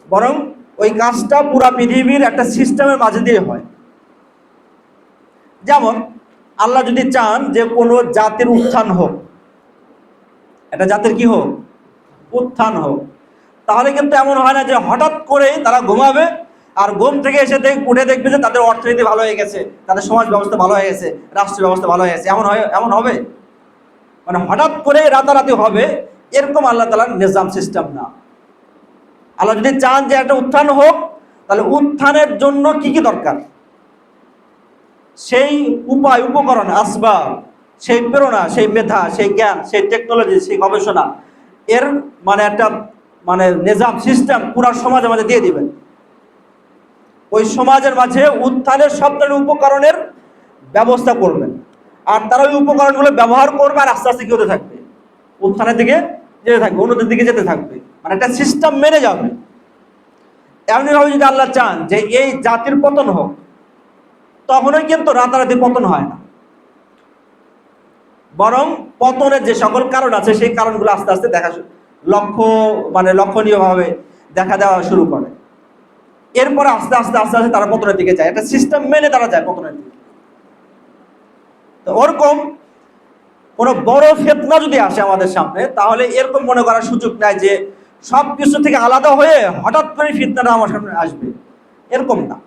বরং ওই কাজটা পুরা পৃথিবীর একটা সিস্টেমের মাঝে দিয়ে হয়। যেমন আল্লাহ যদি চান যে কোনো জাতির উত্থান হোক, একটা জাতির কি হোক? উত্থান হোক, তাহলে কিন্তু এমন হয় না যে হঠাৎ করেই তারা ঘুমাবে আর ঘুম থেকে এসে উঠে দেখবে যে তাদের অর্থনীতি ভালো হয়ে গেছে, তাদের সমাজ ব্যবস্থা ভালো হয়ে গেছে, রাষ্ট্র ব্যবস্থা ভালো হয়ে গেছে। এমন হবে? মানে হঠাৎ করে রাতারাতি হবে, এরকম আল্লাহ তাআলার নিজাম সিস্টেম না। আল্লাহ যদি চান যে একটা উত্থান হোক, তাহলে উত্থানের জন্য কি কি দরকার, সেই উপায়, উপকরণ, আসবাব, সেই প্রেরণা, সেই মেধা, সেই জ্ঞান, সেই টেকনোলজি, সেই গবেষণা, এর মানে একটা মানে নিজাম সিস্টেম পুরা সমাজের মাঝে দিয়ে দিবেন। ওই সমাজের মাঝে উত্থানের সব ধরনের উপকরণের ব্যবস্থা করবেন, আর তারা ওই উপকরণগুলো ব্যবহার করবে, আর আস্তে আস্তে কি হতে থাকবে? উত্থানের দিকে যেতে থাকবে, উন্নতির দিকে যেতে থাকবে, মানে একটা সিস্টেম মেনে যাবে। এমনিভাবে যদি আল্লাহ চান যে এই জাতির পতন হোক, তখনই কিন্তু রাতারাতি পতন হয় না, বরং পতনের যে সকল কারণ আছে সেই কারণগুলো আস্তে আস্তে লক্ষণীয়ভাবে দেখা দেওয়া শুরু করে। এরপরে আস্তে আস্তে তারা পতনের দিকে যায়, একটা সিস্টেম মেনে তারা যায় পতনের দিকে। তো তো ওরকম কোনো বড় ফিতনা যদি আসে আমাদের সামনে, তাহলে এরকম মনে করার সুযোগ নাই যে সব কিছু থেকে আলাদা হয়ে হঠাৎ করে ফিতনাটা আমার সামনে আসবে, এরকম না।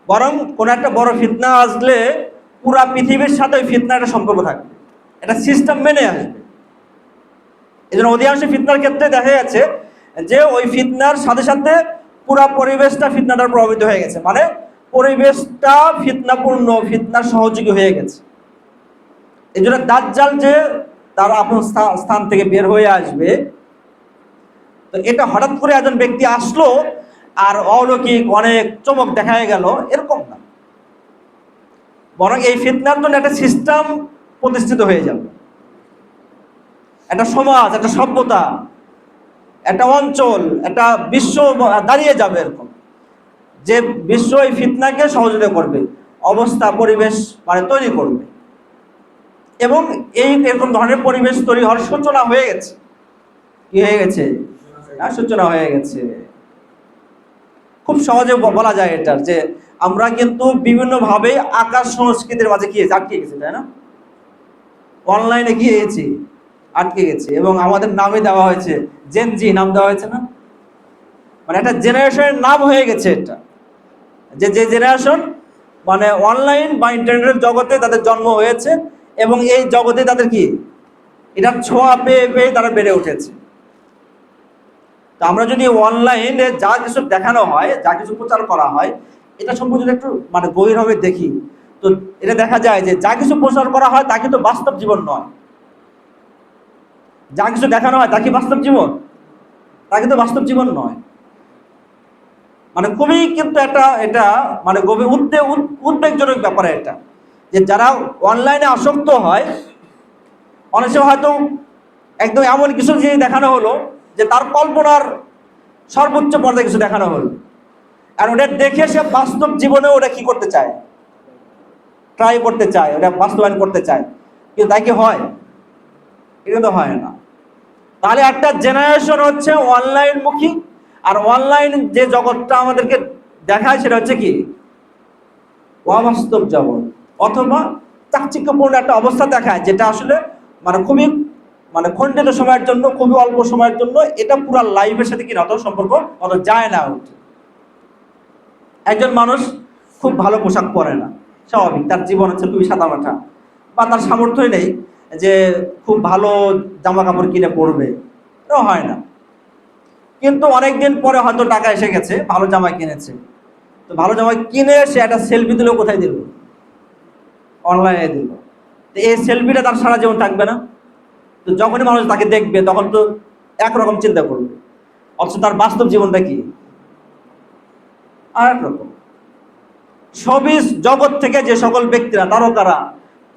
বরং কোনো একটা বড় ফিতনা আসলে পুরা পৃথিবীর সাথে ওই ফিতনাটা সম্পর্ক থাকবে, এটা সিস্টেম মেনে আসবে। এই জন্য অধিকাংশ ফিতনার ক্ষেত্রে দেখা যাচ্ছে যে ওই ফিতনার সাথে সাথে পুরা পরিবেশটা ফিতনাটার প্রভাবিত হয়ে গেছে, মানে পরিবেশটা ফিতনাপূর্ণ, ফিতনার সহযোগী হয়ে গেছে। এই জন্য দাজ্জাল যে তার আপন স্থান থেকে বের হয়ে আসবে, তো এটা হঠাৎ করে একজন ব্যক্তি আসলো আর অলৌকিক অনেক চমক দেখা গেল, এরকম না। বরং এই ফিতনার জন্য একটা সিস্টেম প্রতিষ্ঠিত হয়ে যাবে, একটা সমাজ, একটা সভ্যতা, একটা অঞ্চল, একটা বিশ্ব দাঁড়িয়ে যাবে এরকম, যে বিশ্ব এই ফিতনাকে সহযোগিতা করবে, অবস্থা পরিবেশ মানে তৈরি করবে। এবং এরকম ধরনের পরিবেশ তৈরি হওয়ার সূচনা হয়ে গেছে। কি হয়ে গেছে? সূচনা হয়ে গেছে। খুব সহজে বলা যায় এটার যে আমরা কিন্তু বিভিন্নভাবে আকাশ সংস্কৃতির মাঝে কি আটকে গেছি, তাই না? অনলাইনে কি হয়েছি, আটকে গেছি। এবং আমাদের নামে দেওয়া হয়েছে জেনজি, নাম দেওয়া হয়েছে না, মানে একটা জেনারেশনের নাম হয়ে গেছে এটা, যে জেনারেশন মানে অনলাইন বা ইন্টারনেটের জগতে তাদের জন্ম হয়েছে এবং এই জগতে তাদের কি এটার ছোঁয়া পেয়ে পেয়ে তারা বেড়ে উঠেছে। তো আমরা যদি অনলাইনে যা কিছু দেখানো হয়, যা কিছু প্রচার করা হয়, এটা সম্পর্কে যদি একটু মানে গভীরভাবে দেখি, তো এটা দেখা যায় যে যা কিছু প্রচার করা হয় তা কিন্তু বাস্তব জীবন নয়। যা কিছু দেখানো হয় তা কি বাস্তব জীবন? তা কিন্তু বাস্তব জীবন নয়। মানে খুবই কিন্তু এটা মানে গভীর উদ্বেগজনক ব্যাপার এটা, যে যারা অনলাইনে আসক্ত হয়, অনেক সময় হয়তো একদম এমন কিছু জিনিস দেখানো হলো যে তার কল্পনার সর্বোচ্চ পর্যায়ে কিছু দেখানো হলো, আর ওটা দেখে সে বাস্তব জীবনে ওটা কি করতে চায়, ট্রাই করতে চায়, ওটা বাস্তবায়ন করতে চায়, কিন্তু তাই কি হয়? এটা তো হয় না। তাহলে একটা জেনারেশন হচ্ছে অনলাইন মুখী, আর অনলাইন যে জগৎটা আমাদেরকে দেখায় সেটা হচ্ছে কি অবাস্তব জগৎ, অথবা চাকচিক্যপূর্ণ একটা অবস্থা দেখায়, যেটা আসলে মানে খুবই মানে খণ্ডিত সময়ের জন্য, খুবই অল্প সময়ের জন্য, এটা পুরো লাইফের সাথে কি অত সম্পর্ক অত যায় না। একজন মানুষ খুব ভালো পোশাক পরে না, স্বাভাবিক, তার জীবন হচ্ছে খুবই সাদামাটা, বা তার সামর্থ্যই নেই যে খুব ভালো জামা কাপড় কিনে পরবে, এটাও হয় না। কিন্তু অনেকদিন পরে হয়তো টাকা এসে গেছে, ভালো জামা কিনেছে, তো ভালো জামা কিনে সে একটা সেলফি দিল, কোথায় দিল? অনলাইনে দিল। তো এই সেলফিটা তার সারা জীবন থাকবে না। তো যখনই মানুষ তাকে দেখবে তখন তো একরকম চিন্তা করবে, অথচ তার বাস্তব জীবনটা কি আর একরকম। শোবিজ জগৎ থেকে যে সকল ব্যক্তিরা, তারকারা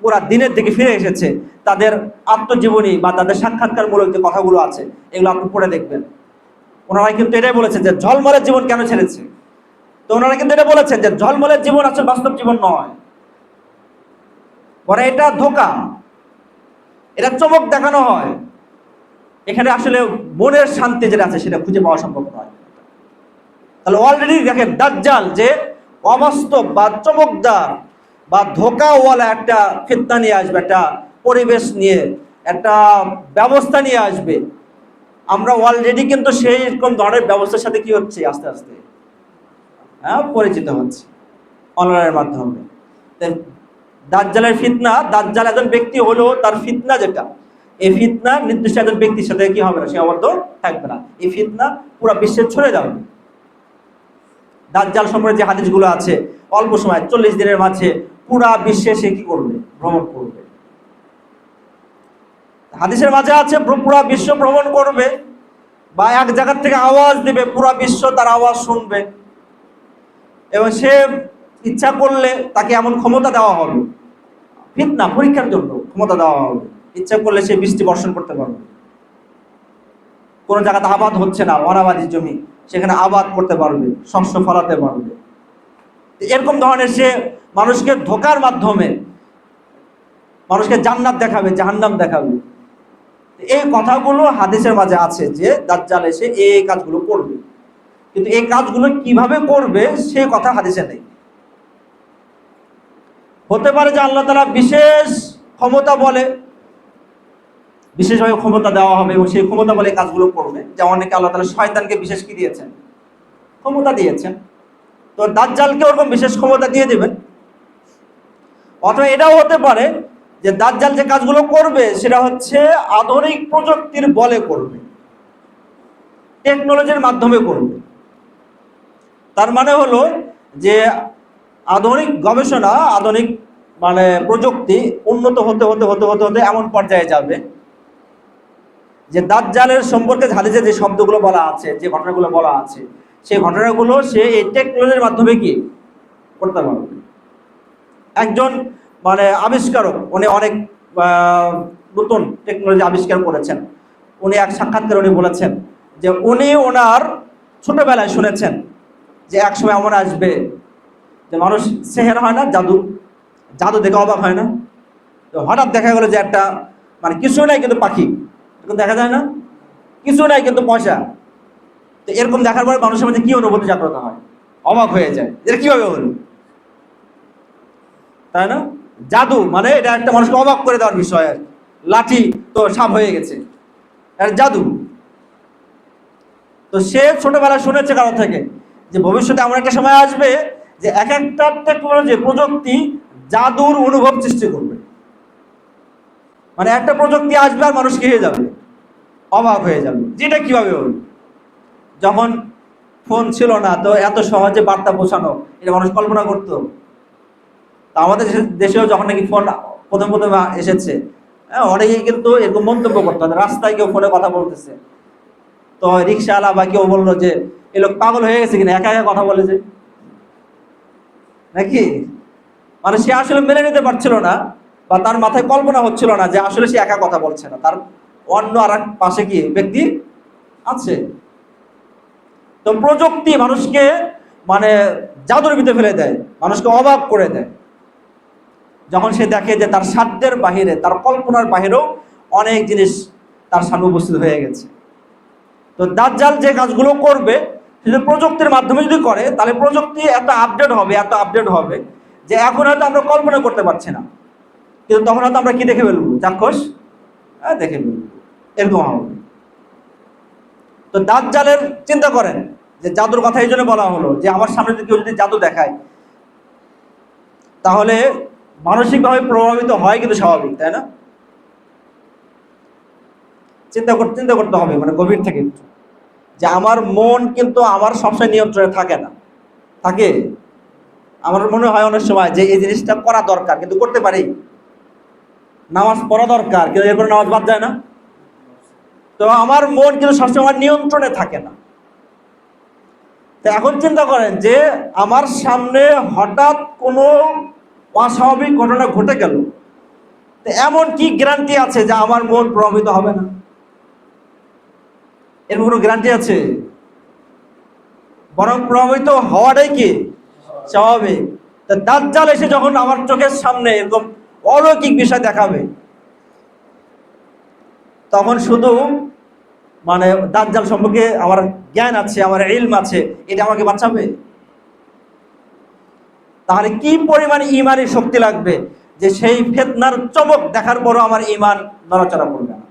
পুরা দিনের দিকে ফিরে এসেছে, তাদের আত্মজীবনী বা তাদের সাক্ষাৎকারমূলক যে কথাগুলো আছে, এগুলো আপনি পড়ে দেখবেন। ওনারা কিন্তু এটাই বলেছেন যে ঝলমলের জীবন কেন ছেড়েছে। তো ওনারা কিন্তু এটা বলেছেন যে ঝলমলের জীবন আসলে বাস্তব জীবন নয়, বরং এটা ধোঁকা, এটা চমক দেখানো হয়। এখানে আসলে মনের শান্তি যেটা আছে সেটা খুঁজে পাওয়া সম্ভব নয়। তাহলে অলরেডি দেখেন দাজ্জাল যে অবাস্তব বা চমকদার বা ধোঁকাওয়ালা একটা ফিতনা নিয়ে আসবে, একটা পরিবেশ নিয়ে একটা ব্যবস্থা নিয়ে আসবে। আমরা অলরেডি কিন্তু সেই রকম ধরনের ব্যবস্থার সাথে কি হচ্ছে আস্তে আস্তে পরিচিত হচ্ছে অনলাইনের মাধ্যমে। দাজ্জালের ফিতনা, দাজ্জাল একজন ব্যক্তি হলেও তার ফিতনা যেটা, এই ফিতনা নির্দিষ্ট একজন ব্যক্তির সাথে কি হবে না, সে আবদ্ধ থাকবে না। এই ফিতনা পুরো বিশ্বে ছড়ে যাবে। দাজ্জাল সম্পর্কে যে হাদিসগুলো আছে, অল্প সময় 40 দিনের মাঝে পুরা বিশ্বে সে কি করবে, ভ্রমণ করবে। হাদিসের মাঝে আছে পুরা বিশ্ব ভ্রমণ করবে, বা এক জায়গা থেকে আওয়াজ দিবে, পুরা বিশ্ব তার আওয়াজ শুনবে, এবং সে ইচ্ছা করলে তাকে এমন ক্ষমতা দেওয়া হবে, ফিতনা পরীক্ষার জন্য ক্ষমতা দেওয়া হবে, ইচ্ছা করলে সে বৃষ্টি বর্ষণ করতে পারবে। কোন জায়গাতে আবাদ হচ্ছে না, অনাবাদী জমি, সেখানে আবাদ করতে পারবে, শস্য ফলাতে পারবে। এরকম ধরনের সে মানুষকে ধোঁকার মাধ্যমে মানুষকে জান্নাত দেখাবে, জাহান্নাম দেখাবে। এই কথাগুলো হাদিসের মাঝে আছে যে দাজ্জাল এসে এই কাজগুলো করবে, কিন্তু এই কাজগুলো কিভাবে করবে সে কথা হাদিসে নেই। হতে পারে যে আল্লাহ তাআলা বিশেষ ক্ষমতা বলে, বিশেষভাবে ক্ষমতা দেওয়া হবে এবং সেই ক্ষমতা বলে কাজগুলো করবে। যেমন অনেকে আল্লাহ তাআলা শয়তানকে বিশেষ কি দিয়েছেন, ক্ষমতা দিয়েছেন, তো দাজ্জালকে ওরকম বিশেষ ক্ষমতা দিয়ে দেবেন। অথবা এটাও হতে পারে যে দাজ্জাল যে কাজগুলো করবে সেটা হচ্ছে আধুনিক প্রযুক্তির বলে করবে, টেকনোলজির মাধ্যমে করবে। তার মানে হলো যে আধুনিক গবেষণা, আধুনিক মানে প্রযুক্তি উন্নত হতে হতে হতে হতে হতে এমন পর্যায়ে যাবে যে দাজ্জালের সম্পর্কে হাদিসে যে শব্দগুলো বলা আছে, যে ঘটনাগুলো বলা আছে, সেই ঘটনাগুলো সে এই টেকনোলজির মাধ্যমে কি করতে পারবে। একজন মানে আবিষ্কারক, উনি অনেক নতুন টেকনোলজি আবিষ্কার করেছেন। উনি এক সাক্ষাৎকারে উনি বলেছেন যে উনি ওনার ছোটবেলায় শুনেছেন যে এক সময় এমন আসবে যে মানুষ সেহের হয় না, জাদু, জাদু দেখে অবাক হয় না, তো হঠাৎ দেখা গেলো যে একটা মানে কিছু নাই কিন্তু পাখি, এরকম দেখা যায় না, কিছু নাই কিন্তু পয়সা। তো এরকম দেখার পরে মানুষের মধ্যে কি অনুভূতি জাগ্রত হয়, অবাক হয়ে যায়, এটা কিভাবে হলো, তাই না? জাদু মানে এটা একটা মানুষকে অবাক করে দেওয়ার বিষয়। আর লাঠি তো সাপ হয়ে গেছে, আর জাদু। তো সে ছোটবেলা শুনেছে কারো থেকে যে ভবিষ্যতে এমন একটা সময় আসবে যে এক একটা টেকনোলজি, প্রযুক্তি জাদুর অনুভব সৃষ্টি করবে। মানে একটা প্রযুক্তি আসবে আর মানুষ কি হয়ে যাবে, অবাক হয়ে যাবে, যেটা কিভাবে হলো। যখন ফোন ছিল না, তো এত সহজে বার্তা পৌঁছানো এটা মানুষ কল্পনা করতো? তা আমাদের দেশেও যখন নাকি ফোন প্রথম প্রথম এসেছে, অনেকেই কিন্তু এরকম মন্তব্য করতে হবে, রাস্তায় কেউ ফোনে কথা বলতেছে, তো রিক্সাওয়ালা বা কেউ বললো যে এ লোক পাগল হয়ে গেছে কিনা, একা একা কথা বলে যে, নাকি? মানে সে আসলে মেনে নিতে পারছিল না, বা তার মাথায় কল্পনা হচ্ছিল না যে আসলে সে একা কথা বলছে না, তার অন্য আর এক পাশে কি ব্যক্তি আছে। তো প্রযুক্তি মানুষকে মানে জাদুর ভিতরে ফেলে দেয়, মানুষকে অবাক করে দেয় যখন সে দেখে যে তার সাধ্যের বাহিরে, তার কল্পনার বাহিরেও অনেক জিনিস তার সামনে উপস্থিত হয়ে গেছে। তো দাজ্জাল যে কাজগুলো করবে সেটা প্রযুক্তির মাধ্যমে যদি করে, তাহলে প্রযুক্তি এত আপডেট হবে, এত আপডেট হবে যে এখন হয়তো আমরা কল্পনা করতে পারছি না, কিন্তু তখন হয়তো আমরা কি দেখে ফেলবো, চাক্ষুষ দেখে ফেলবো, এরকম হবে। তো দাজ্জালের চিন্তা করেন যে জাদুর কথা এই জন্য বলা হলো যে আমার সামনে কেউ যদি জাদু দেখায় তাহলে মানসিকভাবে প্রভাবিত হয়, কিন্তু স্বাভাবিক, তাই না? চিন্তা করতে হবে মানে গভীর থেকে যে আমার মন কিন্তু আমার সবসময় নিয়ন্ত্রণে থাকে না, থাকে। আমার মনে হয় অনেক সময় যে এই জিনিসটা করা দরকার, কিন্তু করতে পারি। নামাজ পড়া দরকার, কিন্তু এরপরে নামাজ বাদ যায় না। তো আমার মন কিন্তু সবসময় আমার নিয়ন্ত্রণে থাকে না। তো এখন চিন্তা করেন যে আমার সামনে হঠাৎ কোনো অস্বাভাবিক ঘটনা ঘটে গেল, তো এমন কি গ্যারান্টি আছে যে আমার মন প্রভাবিত হবে না? এর কোনো গ্যারান্টি আছে? বরং প্রভাবিত হওয়াটাই কি স্বাভাবিক। তা দাজ্জাল এসে যখন আমার চোখের সামনে এরকম অলৌকিক বিষয় দেখাবে, তখন শুধু মানে দাজ্জাল সম্পর্কে আমার জ্ঞান আছে, আমার ইলম আছে, এটা আমাকে বাঁচাবে? তাহলে কি পরিমাণ ইমানের শক্তি লাগবে যে সেই ফিতনার চমক দেখার পরও আমার ইমান নড়াচড়া করবে না।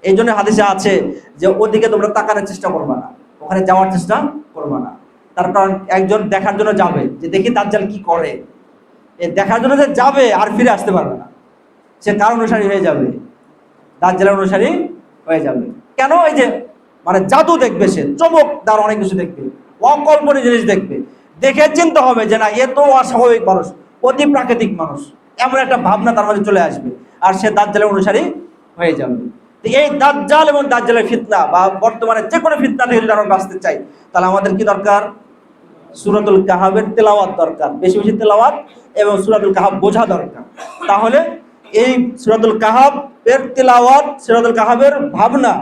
এই জন্য হাদিসে আছে যে ওদিকে তোমরা তাকানোর চেষ্টা করবে না, ওখানে যাওয়ার চেষ্টা করবে না। তার কারণ একজন দেখার জন্য যাবে যে দেখি দাজ্জাল কি করে, এই দেখার জন্য যে যাবে আর ফিরে আসতে পারবে না, সে কার অনুসারী হয়ে যাবে? দাজ্জালের অনুসারী হয়ে যাবে। কেন? এই যে মানে জাদু দেখবে, সে চমকদার অনেক কিছু দেখবে, অকল্পনীয় জিনিস দেখবে, দেখে চিন্তা হবে যে না, এ তো অস্বাভাবিক মানুষ, অতি প্রাকৃতিক মানুষ, এমন একটা ভাবনা তার মধ্যে চলে আসবে, আর সে দাজ্জালের অনুসারী হয়ে যাবে। এই দাজ্জাল এবং দাজ্জালের ফিতনা বা বর্তমানে যে কোনো ফিতনা থেকে যদি আমরা বাঁচতে চাই, তাহলে আমাদের কি দরকার? সূরাতুল কাহাফের তেলাওয়াত দরকার, বেশি বেশি তেলাওয়াত, এবং সূরাতুল কাহাফ বোঝা দরকার। তাহলে এই সূরাতুল কাহাফের তেলাওয়াত, সূরাতুল কাহাফের ভাবনা,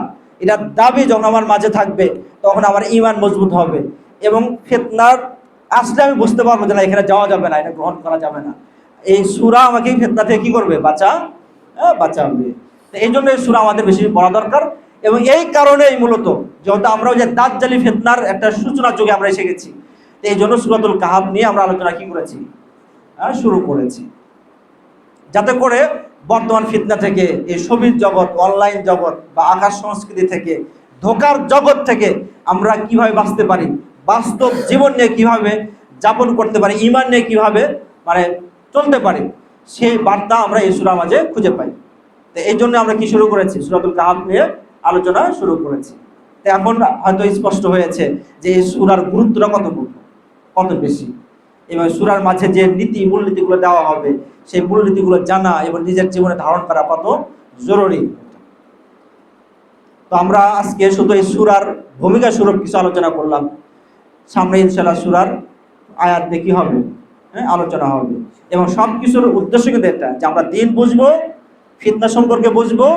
এটা দাবি যখন আমার মাঝে থাকবে, তখন আমার ঈমান মজবুত হবে, এবং ফিতনার আসলে আমি বুঝতে পারবো যে না, এখানে যাওয়া যাবে না, এটা গ্রহণ করা যাবে না। এই সূরা আমাকে ফিতনা থেকে কি করবে? বাঁচাবে। এই জন্য এই সূরা আমাদের বেশি পড়া দরকার। এবং এই কারণেই মূলত যেহেতু আমরা ওই যে দাজ্জালি ফিতনার একটা সূচনা যুগে আমরা এসে গেছি, এই জন্য সূরাতুল কাহাফ নিয়ে আমরা আলোচনা কি করেছি? শুরু করেছি, যাতে করে বর্তমান ফিতনা থেকে, এই ছবির জগৎ, অনলাইন জগৎ বা আকাশ সংস্কৃতি থেকে, ধোকার জগৎ থেকে আমরা কিভাবে বাঁচতে পারি, বাস্তব জীবন নিয়ে কিভাবে যাপন করতে পারি, ঈমান নিয়ে কিভাবে মানে চলতে পারি, সেই বার্তা আমরা এই সূরার মাঝে খুঁজে পাই। তো এই জন্য আমরা কি শুরু করেছি, সূরাতুল কাহফ নিয়ে আলোচনা শুরু করেছি। তো এখন হয়তো স্পষ্ট হয়েছে যে এই সূরার গুরুত্বটা কত বেশি, এবং সূরার মাঝে যে মূলনীতিগুলো দেওয়া হবে, সেই মূলনীতিগুলো জানা এবং নিজের জীবনে ধারণ করা কত জরুরি। তো আমরা আজকে শুধু এই সূরার ভূমিকা স্বরূপ কিছু আলোচনা করলাম। সামনে ইনশাআল্লাহ সূরার আয়াত দিয়ে কি হবে, আলোচনা হবে। এবং সব কিছুর উদ্দেশ্য কিন্তু এটা, যে আমরা দিন বুঝবো, ফিতনা সম্পর্কে বুঝবো,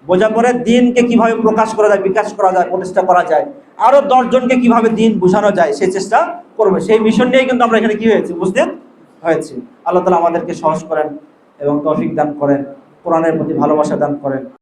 বোঝার পরে দিনকে কিভাবে প্রকাশ করা যায়, বিকাশ করা যায়, প্রতিষ্ঠা করা যায়, আরো 10 জনকে কিভাবে দিন বোঝানো যায়, সেই চেষ্টা করবে। সেই মিশন নিয়েই কিন্তু আমরা এখানে কি হয়েছি, উপস্থিত হয়েছি। আল্লাহ তাআলা আমাদেরকে সহজ করেন এবং তৌফিক দান করেন, কোরআনের প্রতি ভালোবাসা দান করেন।